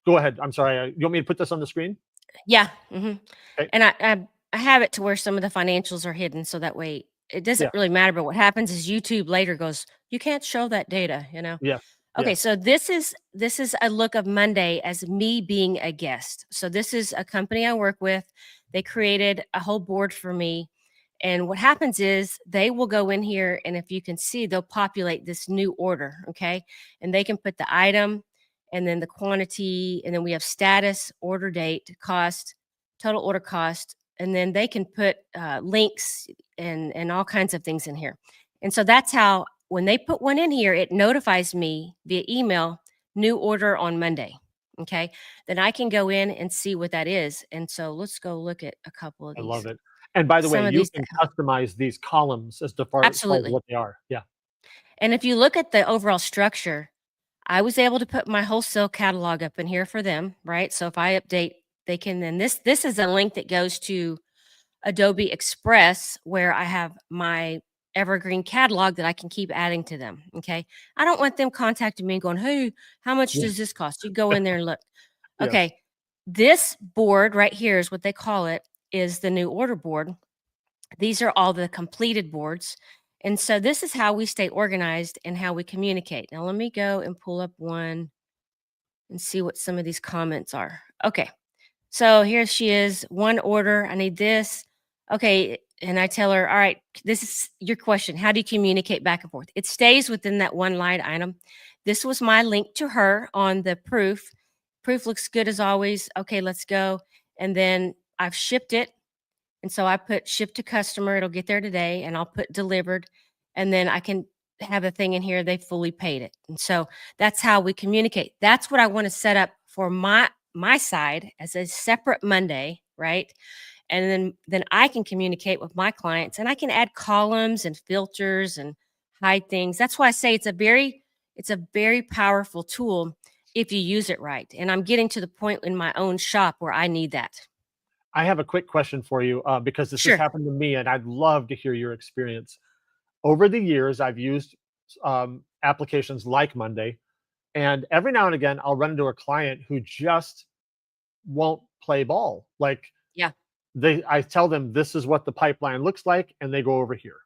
Speaker 1: Go ahead. I'm sorry. You want me to put this on the screen?
Speaker 2: Yeah.
Speaker 1: Okay.
Speaker 2: And I have it to where some of the financials are hidden. So that way it doesn't
Speaker 1: Yeah.
Speaker 2: really matter. But what happens is YouTube later goes, you can't show that data.
Speaker 1: Yes.
Speaker 2: Okay,
Speaker 1: Yes.
Speaker 2: so this is a look of Monday as me being a guest. So this is a company I work with. They created a whole board for me. And what happens is they will go in here and if you can see, they'll populate this new order, okay? And they can put the item and then the quantity and then we have status, order date, cost, total order cost, and then they can put links and all kinds of things in here. And so that's how when they put one in here, it notifies me via email, new order on Monday. Okay. Then I can go in and see what that is. And so let's go look at a couple of
Speaker 1: I
Speaker 2: these.
Speaker 1: love it. And by the way,
Speaker 2: Some of
Speaker 1: you
Speaker 2: these,
Speaker 1: can customize these columns as far as
Speaker 2: absolutely.
Speaker 1: what they are. Yeah.
Speaker 2: And if you look at the overall structure, I was able to put my wholesale catalog up in here for them, right? So if I update, they can then this is a link that goes to Adobe Express where I have my evergreen catalog that I can keep adding to them. Okay. I don't want them contacting me and going, hey, how much
Speaker 1: Yeah.
Speaker 2: does this cost? You go in there and look.
Speaker 1: Yes.
Speaker 2: Okay. This board right here is what they call it, is the new order board. These are all the completed boards. And so this is how we stay organized and how we communicate. Now let me go and pull up one and see what some of these comments are. Okay. So here she is, one order. I need this. Okay. And I tell her, all right, this is your question. How do you communicate back and forth? It stays within that one line item. This was my link to her on the proof. Proof looks good as always. Okay, let's go. And then I've shipped it. And so I put ship to customer. It'll get there today. And I'll put delivered. And then I can have a thing in here. They fully paid it. And so that's how we communicate. That's what I want to set up for my side as a separate Monday, right? And then I can communicate with my clients and I can add columns and filters and hide things. That's why I say it's a very powerful tool if you use it right. And I'm getting to the point in my own shop where I need that.
Speaker 1: I have a quick question for you because this has
Speaker 2: Sure.
Speaker 1: happened to me, and I'd love to hear your experience. Over the years, I've used applications like Monday, and every now and again, I'll run into a client who just won't play ball. Like
Speaker 2: Yeah.
Speaker 1: I tell them this is what the pipeline looks like, and they go over here.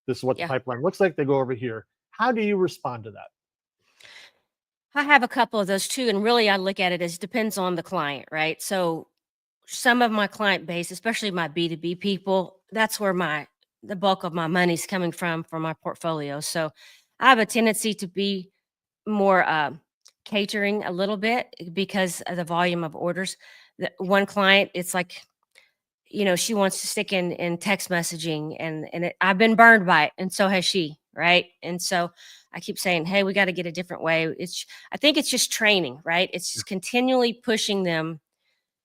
Speaker 1: This is what the
Speaker 2: Yeah.
Speaker 1: pipeline looks like. They go over here. How do you respond to that?
Speaker 2: I have a couple of those too. And really, I look at it as depends on the client, right? So some of my client base, especially my B2B people, that's where the bulk of my money's coming from for my portfolio. So I have a tendency to be more catering a little bit because of the volume of orders. The one client, it's like, she wants to stick in text messaging, and I've been burned by it, and so has she, right? And so I keep saying, hey, we got to get a different way. I think it's just training, right? It's
Speaker 1: Yeah.
Speaker 2: just continually pushing them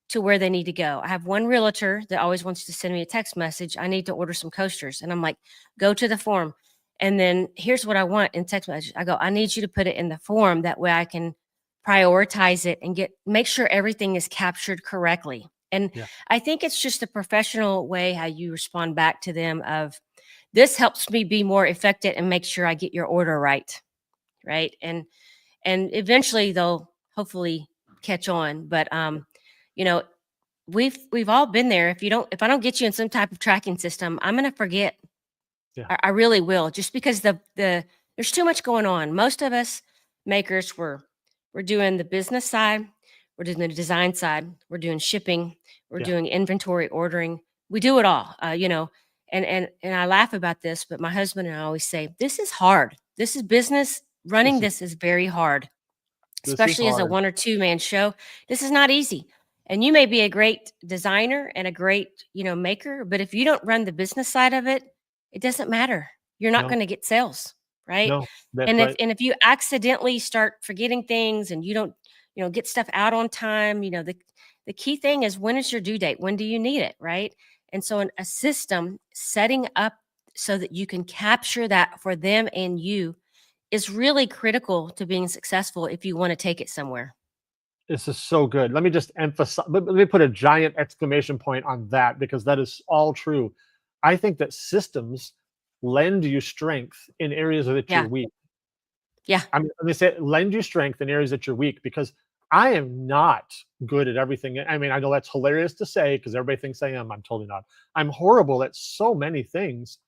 Speaker 2: to where they need to go. I have one realtor that always wants to send me a text message. I need to order some coasters. And I'm like, go to the form. And then here's what I want in text message. I go, I need you to put it in the form. That way I can prioritize it and make sure everything is captured correctly. And
Speaker 1: Yeah.
Speaker 2: I think it's just a professional way how you respond back to them of this helps me be more effective and make sure I get your order right. Right. And eventually they'll hopefully catch on. But you know, we've all been there. If I don't get you in some type of tracking system, I'm gonna forget.
Speaker 1: Yeah.
Speaker 2: I really will, just because there's too much going on. Most of us makers we're doing the business side, we're doing the design side, we're doing shipping, we're
Speaker 1: Yeah.
Speaker 2: doing inventory ordering. We do it all, and I laugh about this, but my husband and I always say this is hard. This is business. Running
Speaker 1: This is
Speaker 2: this is very hard,
Speaker 1: this is
Speaker 2: especially as a
Speaker 1: hard.
Speaker 2: one or two man show. This is not easy. And you may be a great designer and a great, maker, but if you don't run the business side of it, it doesn't matter. You're not
Speaker 1: No,
Speaker 2: going to get sales, right?
Speaker 1: no, that's
Speaker 2: And if
Speaker 1: right.
Speaker 2: and if you accidentally start forgetting things and you don't, get stuff out on time, the key thing is, when is your due date? When do you need it, right? And so a system setting up so that you can capture that for them and you is really critical to being successful if you want to take it somewhere.
Speaker 1: This is so good. Let me just emphasize, let me put a giant exclamation point on that, because that is all true. I think that systems lend you strength in areas that you're
Speaker 2: Yeah.
Speaker 1: weak.
Speaker 2: Yeah.
Speaker 1: I mean, let me say, lend you strength in areas that you're weak, because I am not good at everything. I mean, I know that's hilarious to say because everybody thinks I am. I'm totally not. I'm horrible at so many things.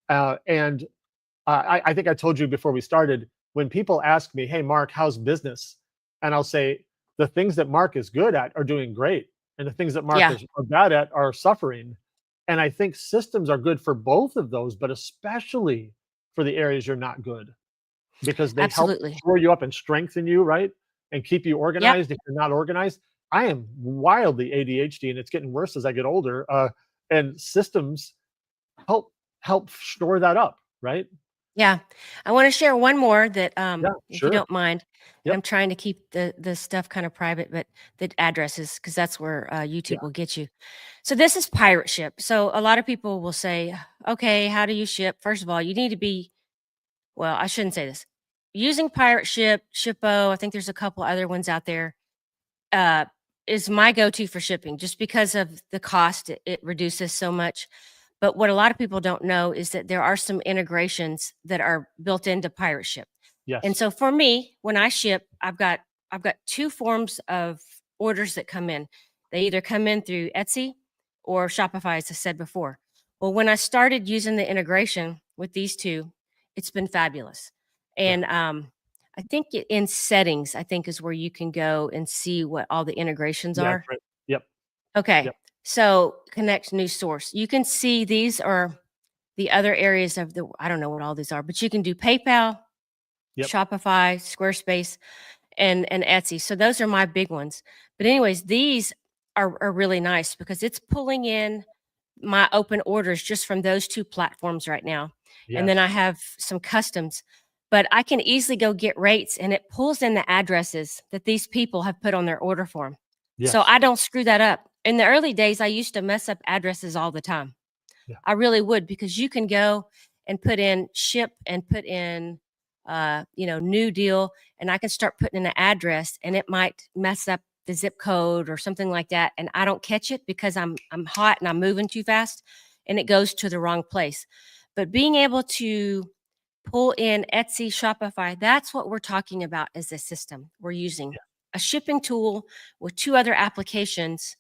Speaker 1: And I think I told you before we started, when people ask me, hey, Mark, how's business? And I'll say, the things that Mark is good at are doing great. And the things that Mark
Speaker 2: Yeah.
Speaker 1: is bad at are suffering. And I think systems are good for both of those, but especially for the areas you're not good, because they help
Speaker 2: Absolutely.
Speaker 1: shore you up and strengthen you, right? And keep you
Speaker 2: Yep.
Speaker 1: organized if you're not organized. I am wildly ADHD, and it's getting worse as I get older. And systems help store that up, right?
Speaker 2: Yeah. I want to share one more that,
Speaker 1: Yeah,
Speaker 2: if you
Speaker 1: sure.
Speaker 2: don't mind, and
Speaker 1: Yep.
Speaker 2: I'm trying to keep the stuff kind of private, but the addresses, because that's where
Speaker 1: Yeah.
Speaker 2: YouTube will get you. So this is pirate ship. So a lot of people will say, okay, how do you ship? First of all, you need to be, well, I shouldn't say this. Using pirate ship, Shippo, I think there's a couple other ones out there, uh, is my go-to for shipping, just because of the cost. It reduces so much. But what a lot of people don't know is that there are some integrations that are built into pirate ship. And
Speaker 1: Yes.
Speaker 2: so for me, when I ship, I've got two forms of orders that come in. They either come in through Etsy or Shopify, as I said before. Well, when I started using the integration with these two, it's been fabulous.
Speaker 1: Yeah.
Speaker 2: And I think in settings, I think is where you can go and see what all the integrations
Speaker 1: Yeah, that's
Speaker 2: are.
Speaker 1: right. Yep.
Speaker 2: Okay.
Speaker 1: Yep.
Speaker 2: So connect new source. You can see these are the other areas of I don't know what all these are, but you can do PayPal,
Speaker 1: Yep.
Speaker 2: Shopify, Squarespace, and Etsy. So those are my big ones. But anyways, these are really nice because it's pulling in my open orders just from those two platforms right now. And then I
Speaker 1: Yes.
Speaker 2: have some customs, but I can easily go get rates, and it pulls in the addresses that these people have put on their order form. So
Speaker 1: Yes.
Speaker 2: I don't screw that up. In the early days, I used to mess up addresses all the time.
Speaker 1: Yeah.
Speaker 2: I really would, because you can go and put in ship and put in new deal, and I can start putting in an address, and it might mess up the zip code or something like that, and I don't catch it because I'm hot and I'm moving too fast, and it goes to the wrong place. But being able to pull in Etsy, Shopify, that's what we're talking about as a system. We're using a shipping tool with two other applications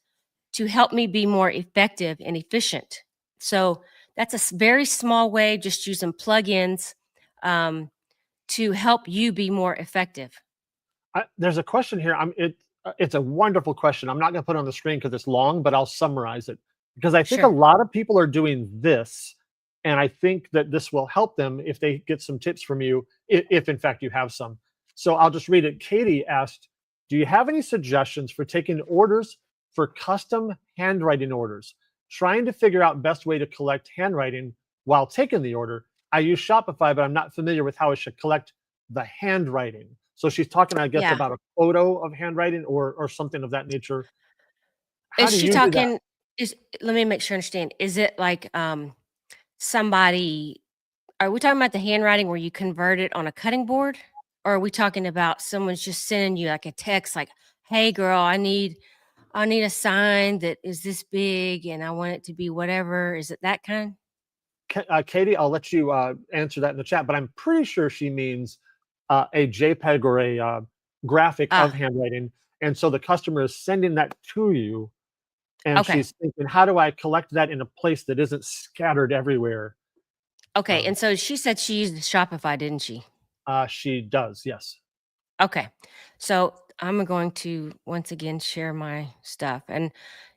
Speaker 2: to help me be more effective and efficient. So That's a very small way, just using plugins um, to help you be more effective.
Speaker 1: There's a question here. It's a wonderful question. I'm not going to put it on the screen because it's long, but I'll summarize it because I think a
Speaker 2: Sure.
Speaker 1: lot of people are doing this, and I think that this will help them if they get some tips from you, if in fact you have some. So I'll just read it. Katie asked, "Do you have any suggestions for taking orders for custom handwriting orders? Trying to figure out best way to collect handwriting while taking the order. I use Shopify, but I'm not familiar with how I should collect the handwriting." So she's talking, I guess,
Speaker 2: Yeah.
Speaker 1: about a photo of handwriting or something of that nature. How
Speaker 2: Is
Speaker 1: do
Speaker 2: she
Speaker 1: you do that?
Speaker 2: talking? Is Let me make sure I understand. Is it like somebody? Are we talking about the handwriting where you convert it on a cutting board? Or are we talking about someone's just sending you like a text like, "Hey girl, I need a sign that is this big and I want it to be whatever." Is it that kind?
Speaker 1: Katie, I'll let you answer that in the chat, but I'm pretty sure she means a JPEG or a graphic of
Speaker 2: Ah,
Speaker 1: handwriting. And so the customer is sending that to you, and
Speaker 2: okay.
Speaker 1: she's thinking, how do I collect that in a place that isn't scattered everywhere?
Speaker 2: Okay.
Speaker 1: Um,
Speaker 2: And so she said she used Shopify, didn't she?
Speaker 1: she does, yes.
Speaker 2: Okay. So I'm going to once again share my stuff. And,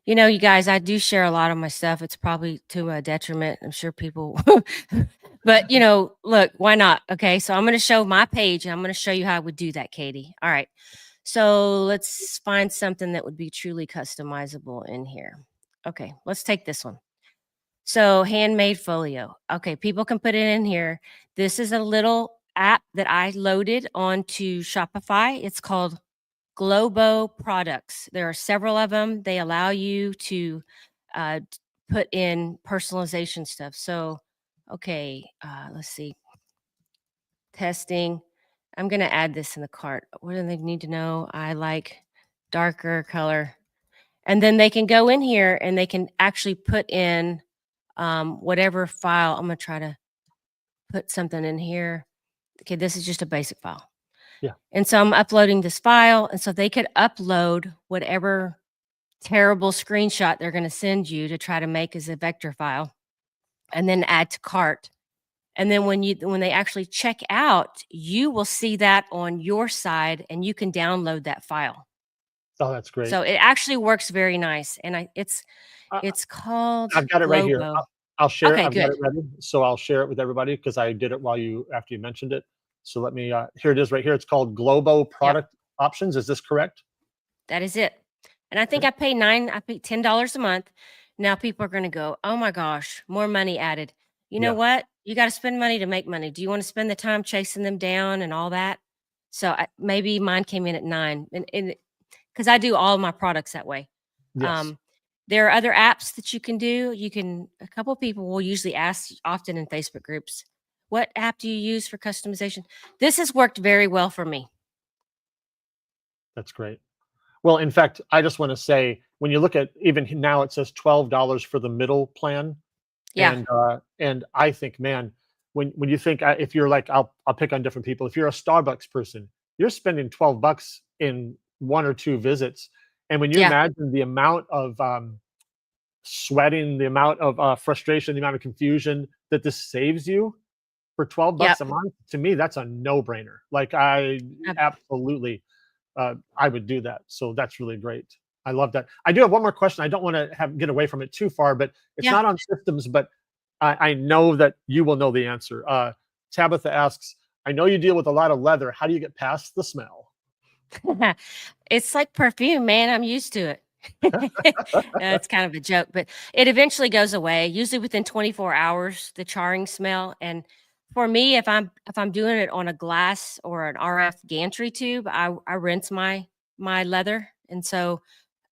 Speaker 2: you guys, I do share a lot of my stuff. It's probably to a detriment. I'm sure people, but, look, why not? Okay. So I'm going to show my page and I'm going to show you how I would do that, Katie. All right. So let's find something that would be truly customizable in here. Okay. Let's take this one. So, handmade folio. Okay, people can put it in here. This is a little app that I loaded onto Shopify. It's called Globo Products. There are several of them. They allow you to put in personalization stuff. So, okay, let's see. Testing. I'm going to add this in the cart. What do they need to know? I like darker color. And then they can go in here and they can actually put in whatever file. I'm going to try to put something in here. Okay, this is just a basic file.
Speaker 1: Yeah.
Speaker 2: And so I'm uploading this file. And so they could upload whatever terrible screenshot they're going to send you to try to make as a vector file and then add to cart. And then when they actually check out, you will see that on your side and you can download that file.
Speaker 1: Oh, that's great.
Speaker 2: So it actually works very nice. And
Speaker 1: Uh,
Speaker 2: it's called
Speaker 1: I've got it right here.
Speaker 2: Globo.
Speaker 1: I'll share it.
Speaker 2: Okay,
Speaker 1: I've got
Speaker 2: good.
Speaker 1: it ready. So I'll share it with everybody because I did it after you mentioned it. So let me, here it is right here. It's called Globo
Speaker 2: Yep.
Speaker 1: Product Options. Is this correct?
Speaker 2: That is it. And I think
Speaker 1: Okay.
Speaker 2: I paid $10 a month. Now people are going to go, "Oh my gosh, more money added." You know
Speaker 1: Yeah.
Speaker 2: what? You got to spend money to make money. Do you want to spend the time chasing them down and all that? So maybe mine came in at 9 and cuz I do all my products that way.
Speaker 1: Yes.
Speaker 2: Um there are other apps that you can do. A couple people will usually ask often in Facebook groups, "What app do you use for customization?" This has worked very well for me.
Speaker 1: That's great. Well, in fact, I just want to say when you look at even now, it says $12 for the middle plan.
Speaker 2: Yeah.
Speaker 1: And I think, man, when you think if you're like, I'll pick on different people. If you're a Starbucks person, you're spending $12 in one or two visits. And when you
Speaker 2: Yeah.
Speaker 1: imagine the amount of sweating, the amount of frustration, the amount of confusion that this saves you for 12 bucks
Speaker 2: Yep.
Speaker 1: a month, to me, that's a no-brainer. Like I
Speaker 2: Ab-
Speaker 1: absolutely I would do that. So that's really great. I love that. I do have one more question. I don't want to get away from it too far, but it's
Speaker 2: Yeah.
Speaker 1: not on systems, but I know that you will know the answer. Tabitha asks, I know you deal with a lot of leather. How do you get past the smell?
Speaker 2: It's like perfume, man. I'm used to it. It's kind of a joke, but it eventually goes away. Usually within 24 hours, the charring smell. And for me, if I'm doing it on a glass or an RF gantry tube, I rinse my leather, and so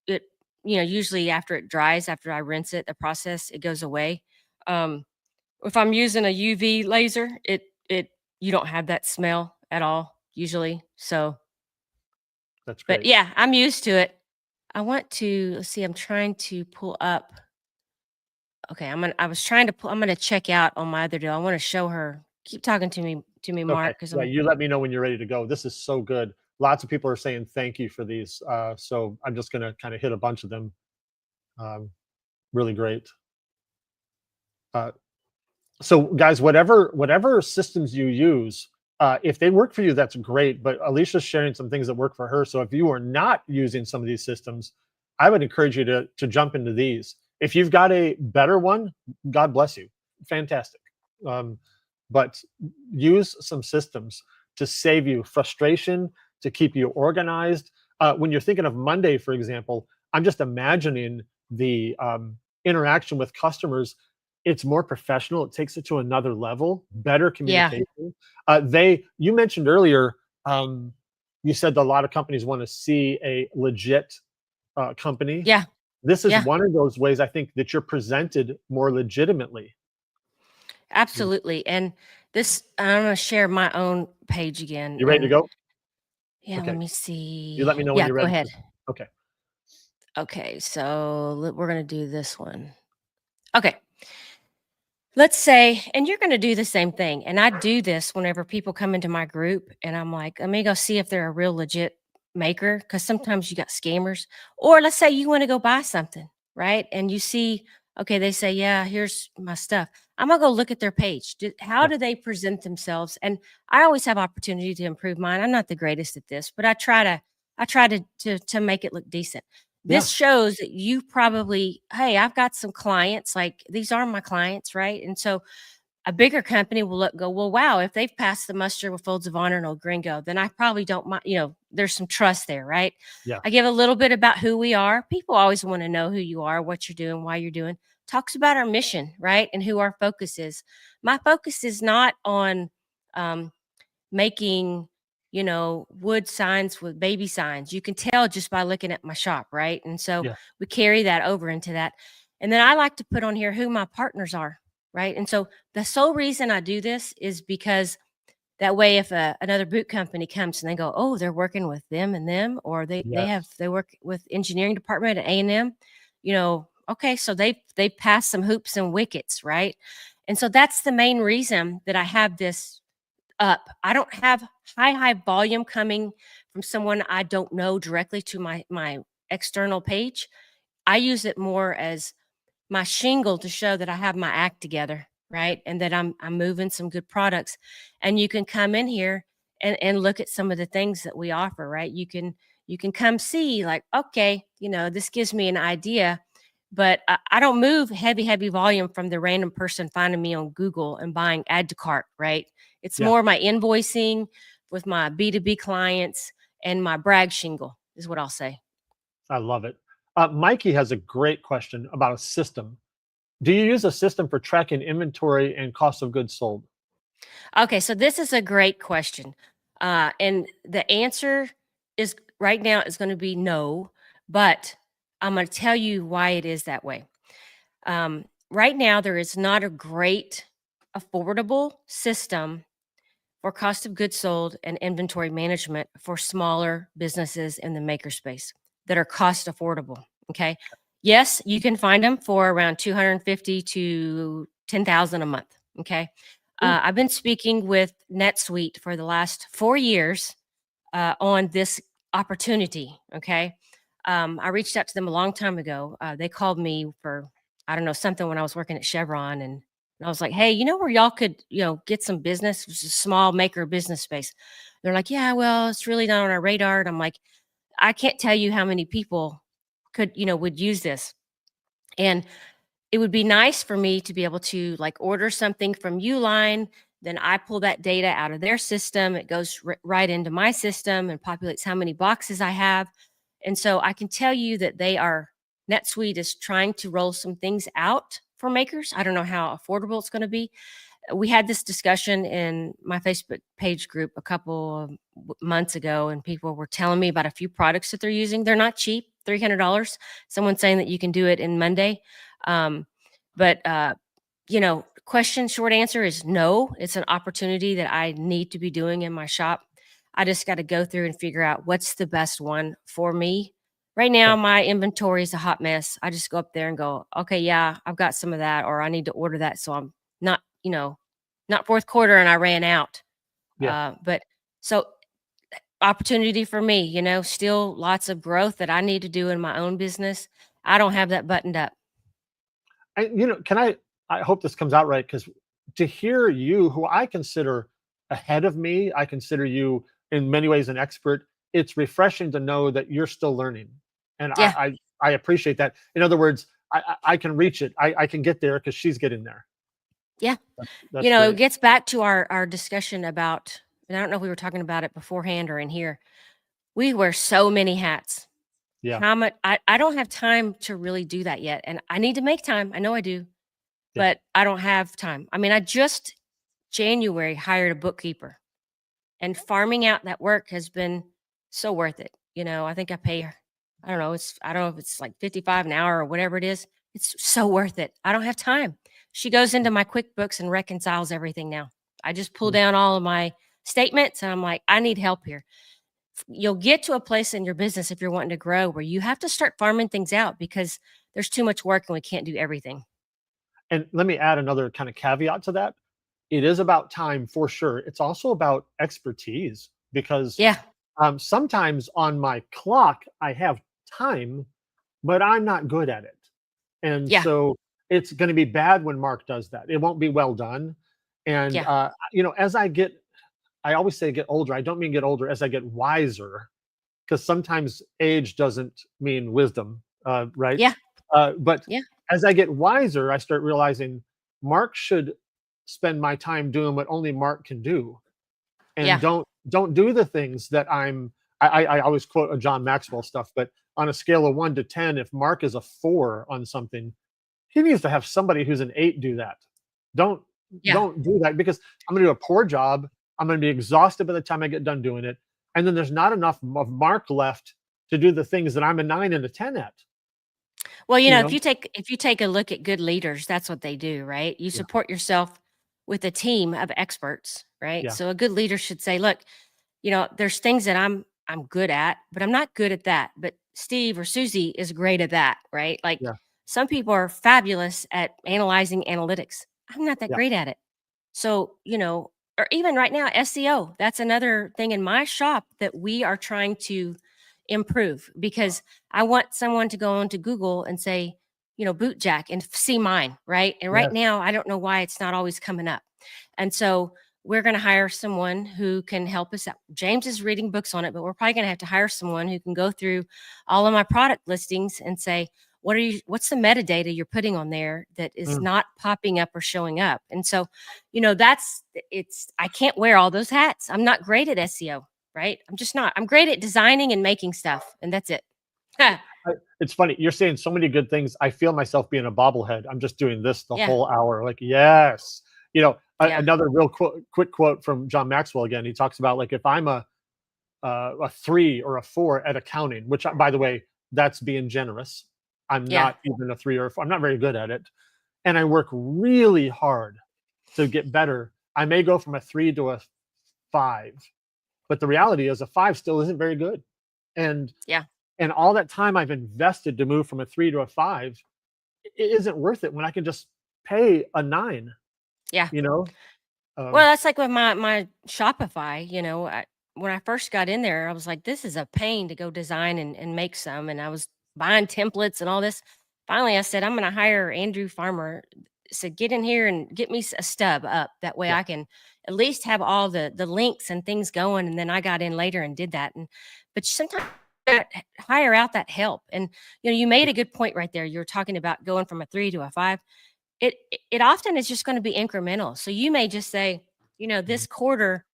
Speaker 2: it usually after it dries, after I rinse it, the process it goes away. Um, if I'm using a UV laser, it you don't have that smell at all usually. So
Speaker 1: That's
Speaker 2: but
Speaker 1: great.
Speaker 2: yeah, I'm used to it. Let's see, I'm trying to pull up. Okay, I'm gonna check out on my other deal. I want to show her. Keep talking to me,
Speaker 1: Okay.
Speaker 2: Mark, because
Speaker 1: Yeah,
Speaker 2: I'm
Speaker 1: you let me know when you're ready to go. This is so good. Lots of people are saying thank you for these. So I'm just going to kind of hit a bunch of them. Um, really great. So guys, whatever systems you use, if they work for you, that's great. But Alicia's sharing some things that work for her. So if you are not using some of these systems, I would encourage you to jump into these. If you've got a better one, God bless you. Fantastic. Um, but use some systems to save you frustration, to keep you organized. When you're thinking of Monday, for example, I'm just imagining the interaction with customers. It's more professional. It takes it to another level, better
Speaker 2: Yeah.
Speaker 1: communication. You mentioned earlier, you said that a lot of companies want to see a legit company.
Speaker 2: Yeah.
Speaker 1: This is
Speaker 2: Yeah.
Speaker 1: one of those ways I think that you're presented more legitimately.
Speaker 2: Absolutely. And this, I'm going to share my own page again.
Speaker 1: You ready to
Speaker 2: And
Speaker 1: go?
Speaker 2: yeah, let
Speaker 1: Okay.
Speaker 2: me
Speaker 1: You
Speaker 2: see.
Speaker 1: let me know when
Speaker 2: Yeah,
Speaker 1: you're
Speaker 2: go
Speaker 1: ready.
Speaker 2: ahead.
Speaker 1: Okay.
Speaker 2: Okay. So we're going to do this one. Okay. Let's say, and you're going to do the same thing. And I do this whenever people come into my group and I'm like, let me go see if they're a real legit maker. Cause sometimes you got scammers. Or let's say you want to go buy something, right? And you see, okay, they say, yeah, here's my stuff. I'm going to go look at their page. How
Speaker 1: Yeah.
Speaker 2: do they present themselves? And I always have opportunity to improve mine. I'm not the greatest at this, but I try to make it look decent.
Speaker 1: Yeah.
Speaker 2: This shows that you probably, hey, I've got some clients, like these are my clients, right? And so a bigger company will go, well, wow, if they've passed the muster with Folds of Honor and Old Gringo, then I probably don't mind, there's some trust there, right?
Speaker 1: Yeah.
Speaker 2: I give a little bit about who we are. People always want to know who you are, what you're doing, why you're doing. Talks about our mission, right? And who our focus is. My focus is not on um, making wood signs with baby signs. You can tell just by looking at my shop, right? And so
Speaker 1: Yeah.
Speaker 2: we carry that over into that. And then I like to put on here who my partners are, right? And so the sole reason I do this is because that way if another boot company comes and they go, oh, they're working with them and them, or
Speaker 1: Yes.
Speaker 2: they work with engineering department at A&M, okay, so they passed some hoops and wickets, right? And so that's the main reason that I have this up. I don't have high volume coming from someone I don't know directly to my external page. I use it more as my shingle to show that I have my act together, right? And that I'm moving some good products. And you can come in here and look at some of the things that we offer, right? You can come see like, okay, this gives me an idea, but I don't move heavy volume from the random person finding me on Google and buying add to cart, right? It's
Speaker 1: Yeah.
Speaker 2: more my invoicing with my B2B clients and my brag shingle is what I'll say.
Speaker 1: I love it. Mikey has a great question about a system. Do you use a system for tracking inventory and cost of goods sold?
Speaker 2: Okay, so this is a great question. And the answer is right now is going to be no, but I'm going to tell you why it is that way. Right now, there is not a great, affordable system for cost of goods sold and inventory management for smaller businesses in the makerspace that are cost affordable. Okay. Yes, you can find them for around 250 to 10,000 a month. Okay.
Speaker 1: Ooh.
Speaker 2: I've been speaking with NetSuite for the last 4 years on this opportunity. Okay. I reached out to them a long time ago. They called me for, I don't know, something when I was working at Chevron. And I was like, hey, you know where y'all could, get some business? It was a small maker business space. They're like, yeah, well, it's really not on our radar. And I'm like, I can't tell you how many people would use this. And it would be nice for me to be able to like order something from Uline. Then I pull that data out of their system. It goes right into my system and populates how many boxes I have. And so I can tell you that NetSuite is trying to roll some things out for makers. I don't know how affordable it's going to be. We had this discussion in my Facebook page group a couple of months ago, and people were telling me about a few products that they're using. They're not cheap, $300. Someone saying that you can do it in Monday. Um, but question short answer is no. It's an opportunity that I need to be doing in my shop. I just got to go through and figure out what's the best one for me. Right now,
Speaker 1: Okay.
Speaker 2: my inventory is a hot mess. I just go up there and go, okay, yeah, I've got some of that, or I need to order that. So I'm not, not fourth quarter and I ran out.
Speaker 1: Yeah.
Speaker 2: But so opportunity for me, still lots of growth that I need to do in my own business. I don't have that buttoned up.
Speaker 1: Can I hope this comes out right, because to hear you, who I consider ahead of me, I consider you in many ways an expert. It's refreshing to know that you're still learning, and
Speaker 2: Yeah.
Speaker 1: I appreciate that. In other words, I can reach it. I can get there because she's getting there.
Speaker 2: Yeah.
Speaker 1: That's
Speaker 2: It
Speaker 1: great.
Speaker 2: gets back to our discussion about, and I don't know if we were talking about it beforehand or in here. We wear so many hats.
Speaker 1: Yeah,
Speaker 2: How much I don't have time to really do that yet. And I need to make time. I know I do,
Speaker 1: yeah,
Speaker 2: but I don't have time. I mean, I just January hired a bookkeeper, and farming out that work has been so worth it. I think I pay her, I don't know if it's like 55 an hour or whatever it is. It's so worth it. I don't have time. She goes into my QuickBooks and reconciles everything now. I just pull
Speaker 1: mm.
Speaker 2: down all of my statements and I'm like, I need help here. You'll get to a place in your business if you're wanting to grow where you have to start farming things out because there's too much work and we can't do everything.
Speaker 1: And let me add another kind of caveat to that. It is about time for sure. It's also about expertise because
Speaker 2: Yeah.
Speaker 1: sometimes on my clock I have time, but I'm not good at it. And
Speaker 2: Yeah.
Speaker 1: so it's going to be bad when Mark does that. It won't be well done. And
Speaker 2: Yeah.
Speaker 1: as I always say get older. I don't mean get older, as I get wiser, because sometimes age doesn't mean wisdom, right?
Speaker 2: Yeah.
Speaker 1: But
Speaker 2: Yeah.
Speaker 1: as I get wiser, I start realizing Mark should spend my time doing what only Mark can do, and
Speaker 2: Yeah.
Speaker 1: don't do the things that I always quote a John Maxwell stuff, but on a scale of 1 to 10, if Mark is a 4 on something, he needs to have somebody who's an 8 do that. Don't
Speaker 2: Yeah.
Speaker 1: don't do that, because I'm gonna do a poor job. I'm gonna be exhausted by the time I get done doing it. And then there's not enough of Mark left to do the things that I'm a 9 and a 10 at.
Speaker 2: Well,
Speaker 1: You
Speaker 2: if
Speaker 1: know?
Speaker 2: you take a look at good leaders, that's what they do, right? You
Speaker 1: Yeah,
Speaker 2: support yourself with a team of experts, right?
Speaker 1: yeah,
Speaker 2: So a good leader should say, "Look, there's things that I'm good at, but I'm not good at that. But Steve or Susie is great at that, right? Like
Speaker 1: yeah,
Speaker 2: some people are fabulous at analyzing analytics. I'm not that
Speaker 1: yeah,
Speaker 2: great at it. So, or even right now, SEO, that's another thing in my shop that we are trying to improve because I want someone to go onto Google and say, boot jack and see mine, right? And right
Speaker 1: yes,
Speaker 2: now, I don't know why it's not always coming up. And so we're going to hire someone who can help us out. James is reading books on it, but we're probably going to have to hire someone who can go through all of my product listings and say, what's the metadata you're putting on there that is
Speaker 1: mm.
Speaker 2: not popping up or showing up? And so, I can't wear all those hats. I'm not great at SEO, right? I'm just not. I'm great at designing and making stuff, and that's it.
Speaker 1: It's funny, you're saying so many good things. I feel myself being a bobblehead. I'm just doing this the
Speaker 2: Yeah.
Speaker 1: whole hour, like, yes.
Speaker 2: Yeah.
Speaker 1: Another real quick quote from John Maxwell again. He talks about, like, if I'm a 3 or a 4 at accounting, which, by the way, that's being generous. I'm
Speaker 2: Yeah.
Speaker 1: not even a 3 or a 4. I'm not very good at it, and I work really hard to get better. I may go from a 3 to a 5, but the reality is a 5 still isn't very good. And
Speaker 2: Yeah.
Speaker 1: and all that time I've invested to move from a 3 to a 5, it isn't worth it when I can just pay a 9,
Speaker 2: Yeah.
Speaker 1: you know?
Speaker 2: Well,
Speaker 1: Um,
Speaker 2: that's like with my Shopify, when I first got in there, I was like, this is a pain to go design and make some. And I was buying templates and all this. Finally, I said, I'm going to hire Andrew Farmer. Said, get in here and get me a stub up. That way
Speaker 1: yeah,
Speaker 2: I can at least have all the links and things going. And then I got in later and did that. But sometimes you gotta hire out that help. And, you made
Speaker 1: yeah,
Speaker 2: a good point right there. You were talking about going from a 3 to a 5. It often is just going to be incremental. So you may just say,
Speaker 1: mhm,
Speaker 2: this quarter,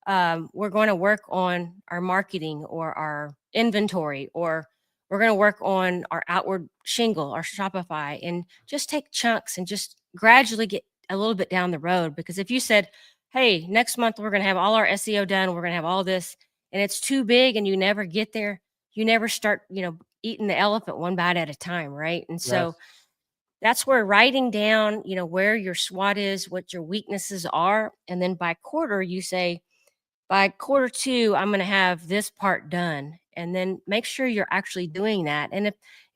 Speaker 2: we're going to work on our marketing or our inventory, or we're going to work on our outward shingle, our Shopify, and just take chunks and just gradually get a little bit down the road. Because if you said, hey, next month we're going to have all our SEO done, we're going to have all this, and it's too big and you never get there, you never start, eating the elephant one bite at a time, right? And so
Speaker 1: yes,
Speaker 2: that's where writing down, where your SWOT is, what your weaknesses are. And then by quarter, you say, by quarter two, I'm going to have this part done. And then make sure you're actually doing that. And if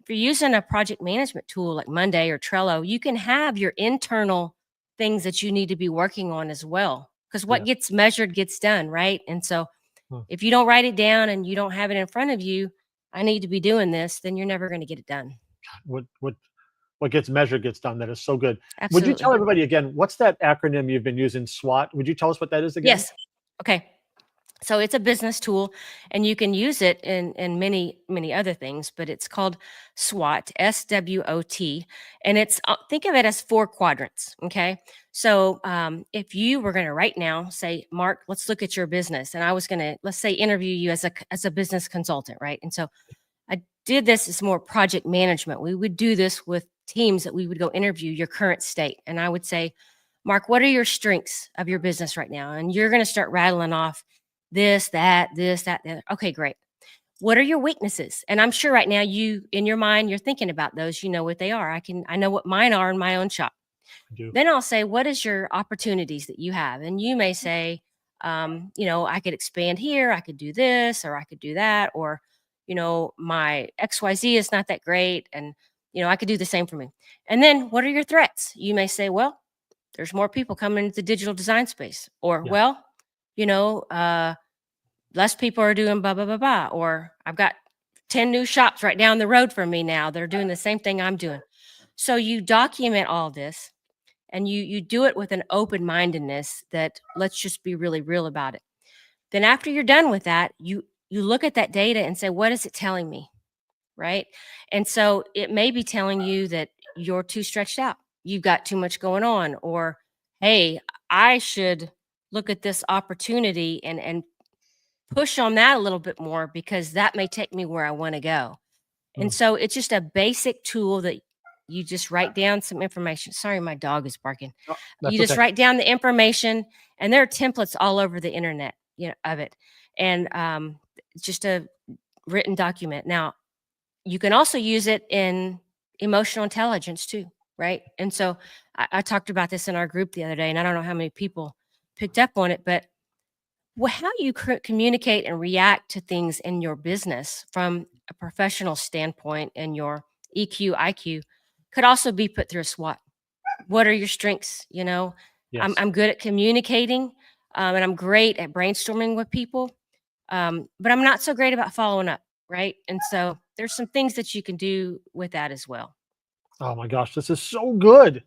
Speaker 2: you're using a project management tool like Monday or Trello, you can have your internal things that you need to be working on as well. Because what
Speaker 1: yes.
Speaker 2: gets measured gets done, right? And so
Speaker 1: Huh.
Speaker 2: if you don't write it down and you don't have it in front of you, I need to be doing this, then you're never going to get it done.
Speaker 1: What what gets measured gets done. That is so good. Would you tell
Speaker 2: Absolutely.
Speaker 1: everybody again, what's that acronym you've been using, SWOT? Would you tell us what that is again?
Speaker 2: Yes. Okay. So it's a business tool, and you can use it in many other things, but it's called SWOT, SWOT, and it's think of it as four quadrants. Okay, so if you were going to right now say, Mark, let's look at your business, and I was going to, let's say, interview you as a business consultant, right? And so I did this as more project management. We would do this with teams that we would go interview your current state, and I would say, Mark, what are your strengths of your business right now? And you're going to start rattling off this, that, this, that, the other. Okay, great. What are your weaknesses? And I'm sure right now you, in your mind, you're thinking about those. You know what they are. I know what mine are in my own shop.
Speaker 1: I do.
Speaker 2: Then I'll say, what is your opportunities that you have? And you may say, I could expand here, I could do this, or I could do that, or, my XYZ is not that great. And, I could do the same for me. And then what are your threats? You may say, well, there's more people coming into the digital design space, or,
Speaker 1: Yeah.
Speaker 2: well, you know, uh, less people are doing blah, blah, blah, blah, or I've got 10 new shops right down the road from me now. They're doing the same thing I'm doing. So you document all this, and you do it with an open mindedness that, let's just be really real about it. Then after you're done with that, you look at that data and say, what is it telling me? Right. And so it may be telling you that you're too stretched out. You've got too much going on, or, hey, I should look at this opportunity and push on that a little bit more, because that may take me where I want to go. And
Speaker 1: Mm.
Speaker 2: so it's just a basic tool that you just write down some information. Sorry, my dog is barking.
Speaker 1: Oh,
Speaker 2: You
Speaker 1: that's
Speaker 2: just
Speaker 1: okay.
Speaker 2: write down the information, and there are templates all over the internet, of it. And it's just a written document. Now, you can also use it in emotional intelligence too, right? And so I talked about this in our group the other day, and I don't know how many people picked up on it, but how you communicate and react to things in your business from a professional standpoint, and your EQ, IQ could also be put through a SWOT. What are your strengths?
Speaker 1: Yes.
Speaker 2: I'm good at communicating, and I'm great at brainstorming with people, but I'm not so great about following up, right? And so there's some things that you can do with that as well.
Speaker 1: Oh my gosh, this is so good.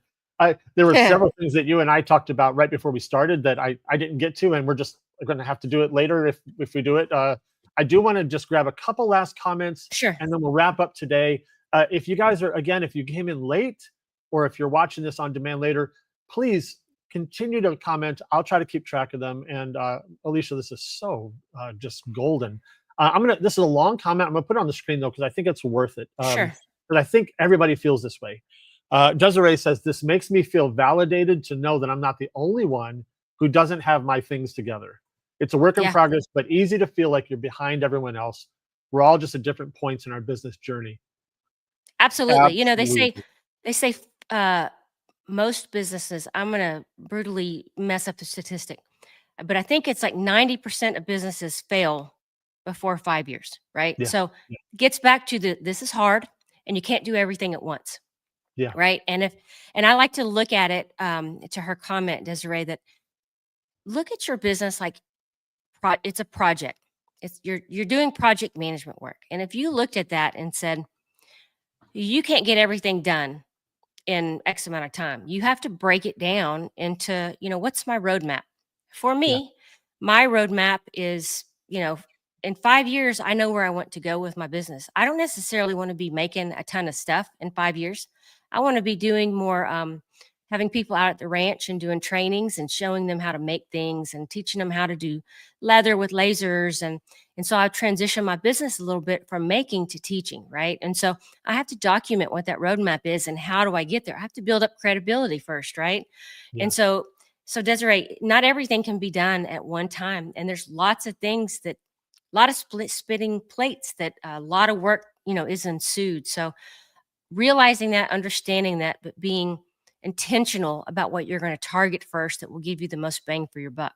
Speaker 1: There were
Speaker 2: Yeah,
Speaker 1: several things that you and I talked about right before we started that I didn't get to, and we're just going to have to do it later if we do it. I do want to just grab a couple last comments,
Speaker 2: sure.
Speaker 1: and then we'll wrap up today. If you guys are, again, if you came in late, or if you're watching this on demand later, please continue to comment. I'll try to keep track of them. And Alicia, this is so just golden. This is a long comment. I'm gonna put it on the screen though, because I think it's worth it.
Speaker 2: Sure.
Speaker 1: But I think everybody feels this way. Desiree says, this makes me feel validated to know that I'm not the only one who doesn't have my things together. It's a work in
Speaker 2: Yeah,
Speaker 1: progress, but easy to feel like you're behind everyone else. We're all just at different points in our business journey.
Speaker 2: absolutely.
Speaker 1: Absolutely.
Speaker 2: They say uh, most businesses, I'm going to brutally mess up the statistic, but I think it's like 90% of businesses fail before 5 years, right?
Speaker 1: Yeah.
Speaker 2: So
Speaker 1: Yeah.
Speaker 2: gets back to this is hard, and you can't do everything at once,
Speaker 1: Yeah.
Speaker 2: right? And I like to look at it, to her comment, Desiree, that look at your business like it's a project. You're doing project management work. And if you looked at that and said, you can't get everything done in X amount of time, you have to break it down into, what's my roadmap? For
Speaker 1: Yeah.
Speaker 2: me, my roadmap is, in 5 years, I know where I want to go with my business. I don't necessarily want to be making a ton of stuff in 5 years. I want to be doing more, having people out at the ranch and doing trainings and showing them how to make things and teaching them how to do leather with lasers. And so I've transitioned my business a little bit from making to teaching, right? And so I have to document what that roadmap is and how do I get there. I have to build up credibility first, right?
Speaker 1: Yeah.
Speaker 2: And so Desiree, not everything can be done at one time, and there's lots of things that, a lot of spitting plates that a lot of work, is ensued. So realizing that, understanding that, but being intentional about what you're going to target first that will give you the most bang for your buck.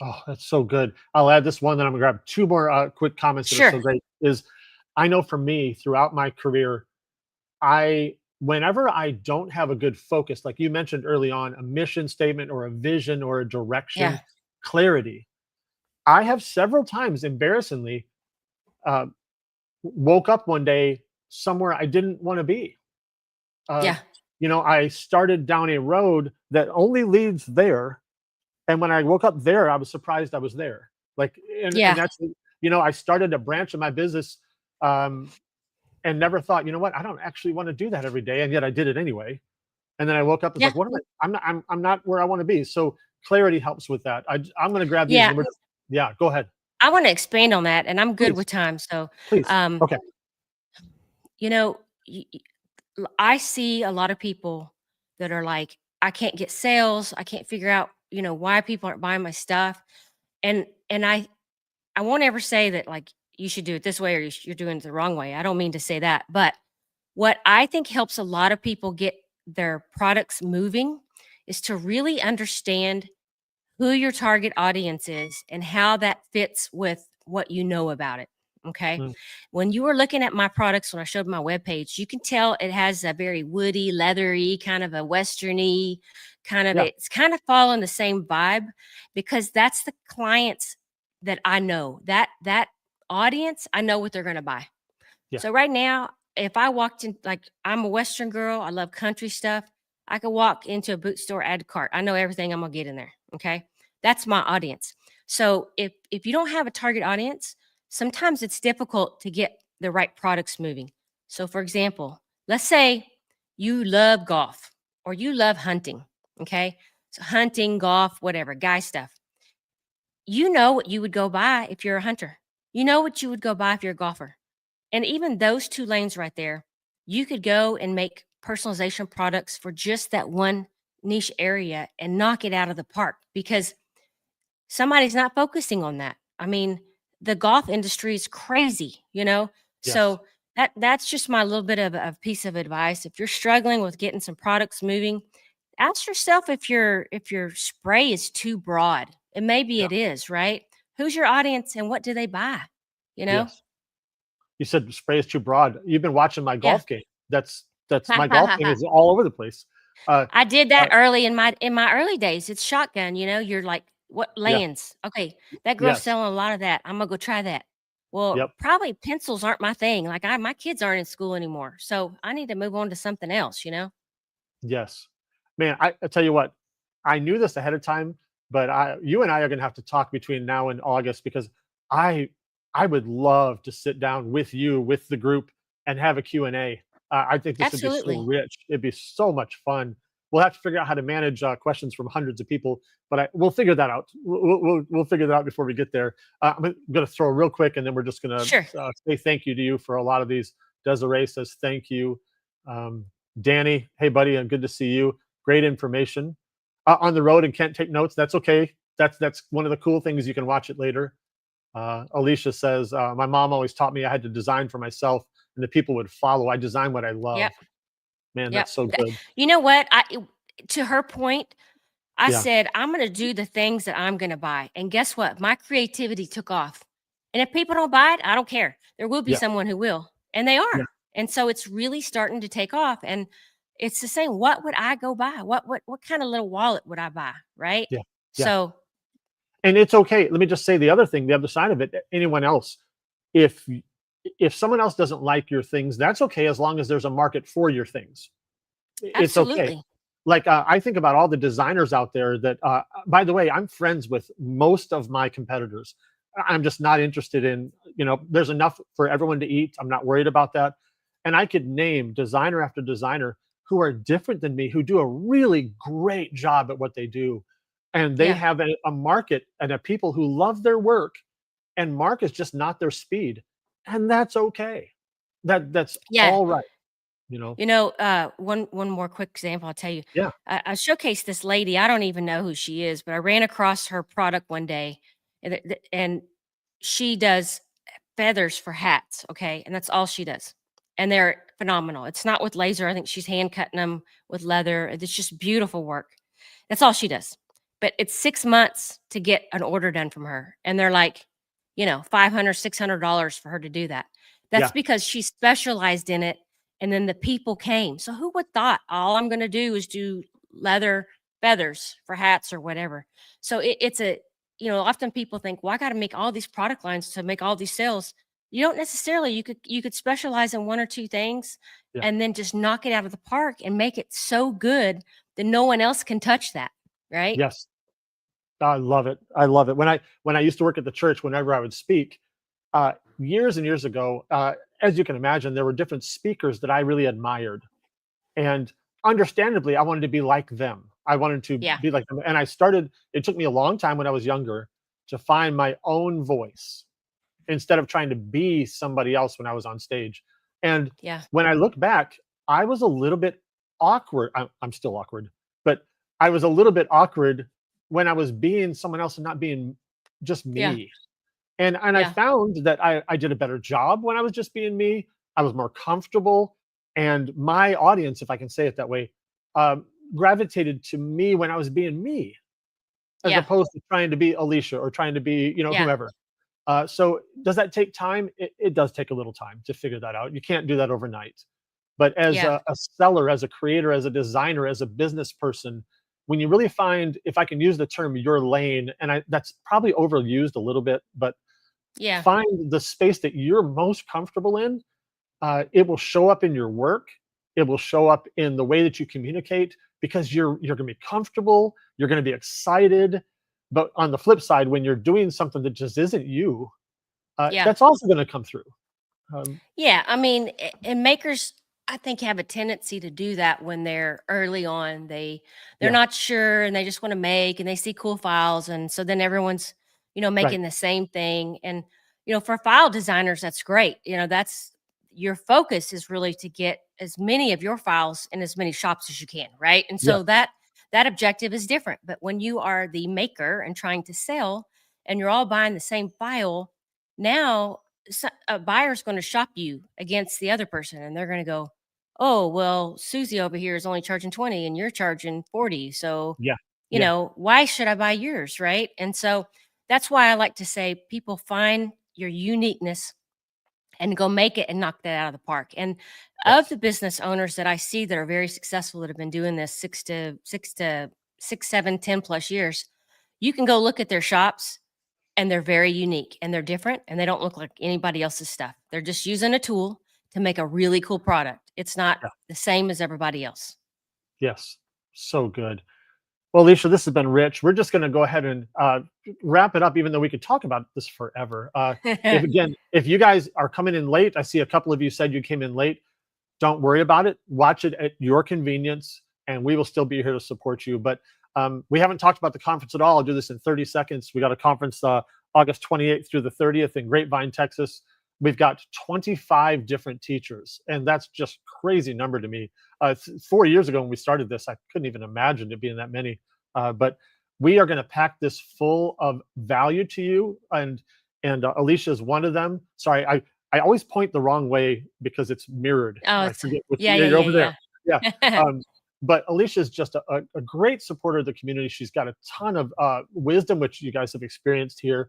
Speaker 1: Oh, that's so good. I'll add this one, then I'm gonna grab two more quick comments that are so
Speaker 2: Sure.
Speaker 1: great. Is I know for me throughout my career, whenever I don't have a good focus, like you mentioned early on, a mission statement or a vision or a
Speaker 2: Yeah.
Speaker 1: direction, clarity, I have several times embarrassingly uh, woke up one day somewhere I didn't want to be. Uh,
Speaker 2: Yeah.
Speaker 1: I started down a road that only leads there, and when I woke up there, I was surprised I was there. Like, and
Speaker 2: Yeah.
Speaker 1: that's, I started a branch of my business, um, and never thought, you know what, I don't actually want to do that every day, and yet I did it anyway. And then I woke up, it's
Speaker 2: Yeah.
Speaker 1: like, what am I? I'm not where I want to be. So clarity helps with that. I'm going to grab these,
Speaker 2: Yeah.
Speaker 1: and yeah, go ahead,
Speaker 2: I want to expand on that, and I'm good
Speaker 1: please,
Speaker 2: with time. So,
Speaker 1: please.
Speaker 2: um,
Speaker 1: Okay,
Speaker 2: you know, I see a lot of people that are like, I can't get sales. I can't figure out, why people aren't buying my stuff. And I won't ever say that like you should do it this way or you're doing it the wrong way. I don't mean to say that, but what I think helps a lot of people get their products moving is to really understand who your target audience is and how that fits with what you know about it. Okay.
Speaker 1: mm,
Speaker 2: When you were looking at my products, when I showed my webpage, you can tell it has a very woody, leathery, kind of a westerny kind of,
Speaker 1: yeah,
Speaker 2: it's kind of following the same vibe because that's the clients that I know. That audience, I know what they're going to buy.
Speaker 1: yeah,
Speaker 2: So right now, if I walked in, like I'm a Western girl, I love country stuff. I could walk into a boot store, add to cart. I know everything I'm gonna get in there. Okay, that's my audience. So if you don't have a target audience, sometimes it's difficult to get the right products moving. So for example, let's say you love golf or you love hunting. Okay, so hunting, golf, whatever, guy stuff. You know what you would go buy if you're a hunter. You know what you would go buy if you're a golfer, and even those 2 lanes right there, you could go and make personalization products for just that one niche area and knock it out of the park because somebody's not focusing on that. I mean, the golf industry is crazy.
Speaker 1: yes,
Speaker 2: So that's just my little bit of a piece of advice. If you're struggling with getting some products moving, ask yourself if your spray is too broad. And maybe
Speaker 1: yeah,
Speaker 2: it is, right? Who's your audience and what do they buy? You know?
Speaker 1: yes. You said spray is too broad. You've been watching my
Speaker 2: Yeah.
Speaker 1: golf game. That's my golf game is all over the place. Uh,
Speaker 2: I did
Speaker 1: uh,
Speaker 2: that early in my early days. It's shotgun, you're like, what
Speaker 1: yeah,
Speaker 2: lands? Okay, that girl's
Speaker 1: yes,
Speaker 2: selling a lot of that. I'm gonna go try that. Well,
Speaker 1: yep.
Speaker 2: probably pencils aren't my thing. Like my kids aren't in school anymore. So I need to move on to something else.
Speaker 1: Yes. Man, I tell you what, I knew this ahead of time, but you and I are gonna have to talk between now and August because I I would love to sit down with you, with the group, and have a Q&A. I think this would be so
Speaker 2: Absolutely.
Speaker 1: rich. It'd be so much fun. We'll have to figure out how to manage questions from hundreds of people, but we'll figure that out. We'll figure that out before we get there. I'm gonna throw real quick, and then we're just gonna
Speaker 2: Sure.
Speaker 1: say thank you to you for a lot of these. Desiree says thank you. Um, Danny, hey buddy, and good to see you. Great information. On the road and can't take notes. That's okay. That's one of the cool things. You can watch it later. Alicia says, my mom always taught me I had to design for myself, and the people would follow. I design what I love.
Speaker 2: Yep.
Speaker 1: Man,
Speaker 2: Yep.
Speaker 1: that's so good.
Speaker 2: You know what? To her point, I
Speaker 1: Yeah,
Speaker 2: said, I'm going to do the things that I'm going to buy. And guess what? My creativity took off. And if people don't buy it, I don't care. There will be
Speaker 1: yeah,
Speaker 2: someone who will. And they
Speaker 1: yeah,
Speaker 2: are. And so it's really starting to take off. And it's the same. What would I go buy? What kind of little wallet would I buy? Right.
Speaker 1: yeah, yeah.
Speaker 2: So
Speaker 1: And it's okay. Let me just say the other thing, the other side of it. Anyone else, if if someone else doesn't like your things, that's okay as long as there's a market for your things. It's okay.
Speaker 2: absolutely.
Speaker 1: Like, I think about all the designers out there that, by the way, I'm friends with most of my competitors. I'm just not interested in, there's enough for everyone to eat. I'm not worried about that. And I could name designer after designer who are different than me, who do a really great job at what they do. And they
Speaker 2: Yeah.
Speaker 1: have a market and a people who love their work, and Mark is just not their speed. And that's okay. That's
Speaker 2: Yeah.
Speaker 1: all right. You know?
Speaker 2: One more quick example I'll tell you.
Speaker 1: Yeah.
Speaker 2: I showcased this lady. I don't even know who she is, but I ran across her product one day, and she does feathers for hats. Okay, and that's all she does, and they're phenomenal. It's not with laser. I think she's hand cutting them with leather. It's just beautiful work. That's all she does. But it's 6 months to get an order done from her, and they're like, $500, $600 for her to do that. That's
Speaker 1: Yeah.
Speaker 2: because she specialized in it and then the people came. So who would thought all I'm going to do is do leather feathers for hats or whatever. So often people think, well, I got to make all these product lines to make all these sales. You don't necessarily, you could specialize in one or two things
Speaker 1: Yeah.
Speaker 2: and then just knock it out of the park and make it so good that no one else can touch that, right?
Speaker 1: Yes. I love it. I love it. When I used to work at the church, whenever I would speak, years and years ago, as you can imagine, there were different speakers that I really admired, and understandably, I wanted to be like them. I wanted to
Speaker 2: Yeah.
Speaker 1: be like them, and I started. It took me a long time when I was younger to find my own voice instead of trying to be somebody else when I was on stage. And
Speaker 2: Yeah.
Speaker 1: when I look back, I was a little bit awkward. I'm still awkward, but I was a little bit awkward when I was being someone else and not being just
Speaker 2: Yeah.
Speaker 1: me. And I
Speaker 2: Yeah.
Speaker 1: found that I did a better job when I was just being me. I was more comfortable, and my audience, if I can say it that way, gravitated to me when I was being me, as
Speaker 2: Yeah.
Speaker 1: opposed to trying to be Alicia or trying to be,
Speaker 2: Yeah.
Speaker 1: whoever. So does that take time? It does take a little time to figure that out. You can't do that overnight. But as
Speaker 2: Yeah.
Speaker 1: a seller, as a creator, as a designer, as a business person, when you really find, if I can use the term, your lane, and that's probably overused a little bit, but
Speaker 2: Yeah.
Speaker 1: find the space that you're most comfortable in, it will show up in your work. It will show up in the way that you communicate, because you're going to be comfortable. You're going to be excited. But on the flip side, when you're doing something that just isn't you,
Speaker 2: Yeah.
Speaker 1: that's also going to come through. Um,
Speaker 2: Yeah, I mean, and makers, I think, have a tendency to do that when they're early on. They're
Speaker 1: yeah,
Speaker 2: not sure and they just want to make, and they see cool files, and so then everyone's,
Speaker 1: right.
Speaker 2: making the same thing. And for file designers, that's great. That's your focus is really to get as many of your files in as many shops as you can, right? And
Speaker 1: Yeah,
Speaker 2: so that objective is different. But when you are the maker and trying to sell, and you're all buying the same file, now a buyer's going to shop you against the other person, and they're going to go, oh well, Susie over here is only charging 20 and you're charging 40, so
Speaker 1: yeah, yeah,
Speaker 2: why should I buy yours, right? And so that's why I like to say, people, find your uniqueness and go make it and knock that out of the park. And of
Speaker 1: yes,
Speaker 2: the business owners that I see that are very successful, that have been doing this 6 to 6 7 10 plus years, you can go look at their shops, and they're very unique and they're different and they don't look like anybody else's stuff. They're just using a tool to make a really cool product. It's not
Speaker 1: yeah,
Speaker 2: the same as everybody else.
Speaker 1: yes. So good. Well, Alicia, this has been rich. We're just going to go ahead and wrap it up, even though we could talk about this forever. If you guys are coming in late, I see a couple of you said you came in late. Don't worry about it. Watch it at your convenience, and we will still be here to support you. But we haven't talked about the conference at all. I'll do this in 30 seconds. We got a conference August 28th through the 30th in Grapevine, Texas. We've got 25 different teachers, and that's just crazy number to me. 4 years ago when we started this, I couldn't even imagine it being that many. But we are going to pack this full of value to you, and Alicia is one of them. Sorry, I always point the wrong way because it's mirrored.
Speaker 2: Oh,
Speaker 1: I
Speaker 2: it's
Speaker 1: forget which.
Speaker 2: yeah,
Speaker 1: Yeah,
Speaker 2: yeah,
Speaker 1: you're over there.
Speaker 2: yeah,
Speaker 1: Yeah.
Speaker 2: yeah.
Speaker 1: But Alicia is just a great supporter of the community. She's got a ton of wisdom, which you guys have experienced here.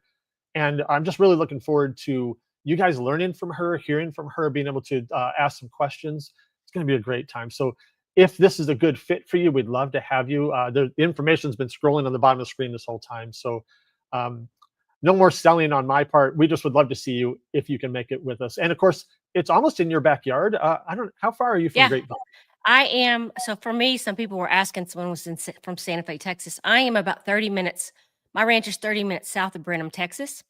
Speaker 1: And I'm just really looking forward to you guys learning from her, hearing from her, being able to ask some questions. It's going to be a great time. So if this is a good fit for you, we'd love to have you. The information's been scrolling on the bottom of the screen this whole time. So um, no more selling on my part. We just would love to see you if you can make it with us. And of course, it's almost in your backyard. I don't. How far are you from
Speaker 2: Yeah,
Speaker 1: Grapevine?
Speaker 2: I am. So for me, some people were asking, someone was from Santa Fe, Texas. I am about 30 minutes. My ranch is 30 minutes south of Brenham, Texas,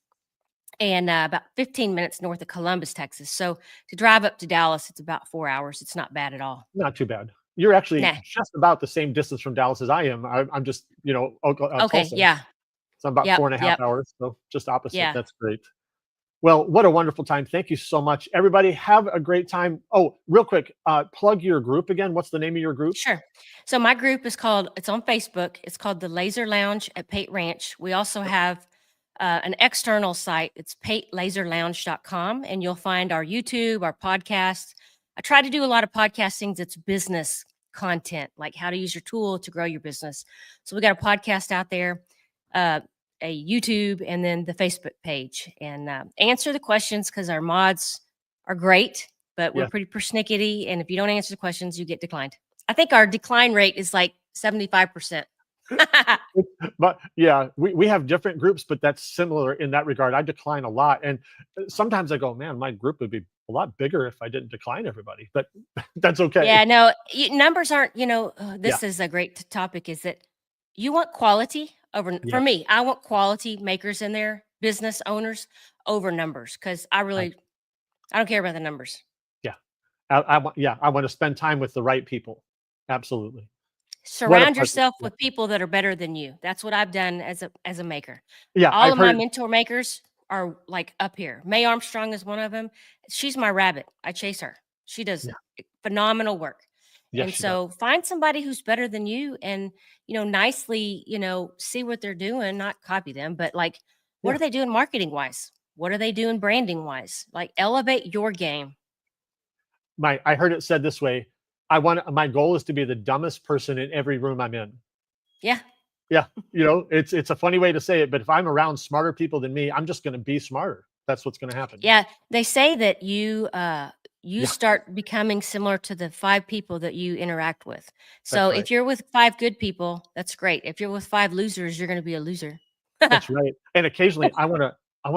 Speaker 2: and about 15 minutes north of Columbus, Texas. So to drive up to Dallas, it's about 4 hours. It's not bad at all.
Speaker 1: Not too bad. You're actually
Speaker 2: Nah.
Speaker 1: just about the same distance from Dallas as I am. I'm just,
Speaker 2: Okay.
Speaker 1: Tulsa.
Speaker 2: Yeah.
Speaker 1: So I'm about
Speaker 2: Yep.
Speaker 1: 4.5
Speaker 2: Yep.
Speaker 1: hours. So just opposite.
Speaker 2: Yeah.
Speaker 1: That's great. Well, what a wonderful time. Thank you so much. Everybody have a great time. Oh, real quick, plug your group again. What's the name of your group?
Speaker 2: Sure. So my group is it's on Facebook. It's called the Laser Lounge at Pate Ranch. We also have an external site. It's patelaserlounge.com, and you'll find our YouTube, our podcast. I try to do a lot of podcasting that's business content, like how to use your tool to grow your business. So we got a podcast out there, a YouTube, and then the Facebook page. And answer the questions, because our mods are great, but we're
Speaker 1: Yes.
Speaker 2: pretty persnickety. And if you don't answer the questions, you get declined. I think our decline rate is like 75%.
Speaker 1: But yeah, we have different groups, but that's similar in that regard. I decline a lot. And sometimes I go, man, my group would be a lot bigger if I didn't decline everybody, but that's okay.
Speaker 2: Yeah, no, numbers aren't,
Speaker 1: Yeah.
Speaker 2: this is a great topic is that you want quality over, for
Speaker 1: Yes.
Speaker 2: me, I want quality makers in there, business owners over numbers. Cause
Speaker 1: I,
Speaker 2: I don't care about the numbers.
Speaker 1: yeah. I want to spend time with the right people. Absolutely. What a
Speaker 2: Surround
Speaker 1: pleasure.
Speaker 2: yourself
Speaker 1: Yeah.
Speaker 2: with people that are better than you. That's what I've done as a maker.
Speaker 1: Yeah.
Speaker 2: All
Speaker 1: I've
Speaker 2: of my
Speaker 1: heard it.
Speaker 2: mentor makers are like up here. May Armstrong is one of them. She's my rabbit. I chase her. She does
Speaker 1: Yeah.
Speaker 2: phenomenal work.
Speaker 1: Yes,
Speaker 2: And
Speaker 1: she does.
Speaker 2: so find somebody who's better than you and, nicely, see what they're doing, not copy them, but like, what
Speaker 1: Yeah.
Speaker 2: are they doing marketing wise? What are they doing branding wise? Like elevate your game.
Speaker 1: I heard it said this way. My goal is to be the dumbest person in every room I'm in.
Speaker 2: Yeah.
Speaker 1: Yeah. It's a funny way to say it, but if I'm around smarter people than me, I'm just going to be smarter. That's what's going to happen.
Speaker 2: Yeah. They say that you
Speaker 1: Yeah,
Speaker 2: start becoming similar to the 5 people that you interact with. So
Speaker 1: that's right.
Speaker 2: if you're with 5 good people, that's great. If you're with 5 losers, you're going to be a loser.
Speaker 1: That's right. And occasionally I want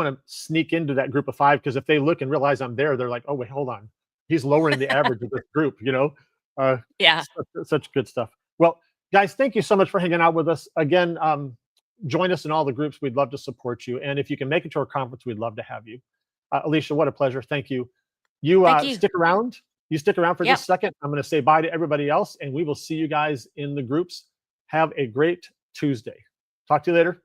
Speaker 1: to sneak into that group of 5 because if they look and realize I'm there, they're like, "Oh, wait, hold on. He's lowering the average of this group." Uh,
Speaker 2: Yeah.
Speaker 1: such good stuff. Well, guys, thank you so much for hanging out with us. Again, join us in all the groups. We'd love to support you. And if you can make it to our conference, we'd love to have you. Alisha, what a pleasure. Thank you. You
Speaker 2: Thank you.
Speaker 1: stick around. You stick around for
Speaker 2: Yep.
Speaker 1: just a second. I'm going to say bye to everybody else, and we will see you guys in the groups. Have a great Tuesday. Talk to you later.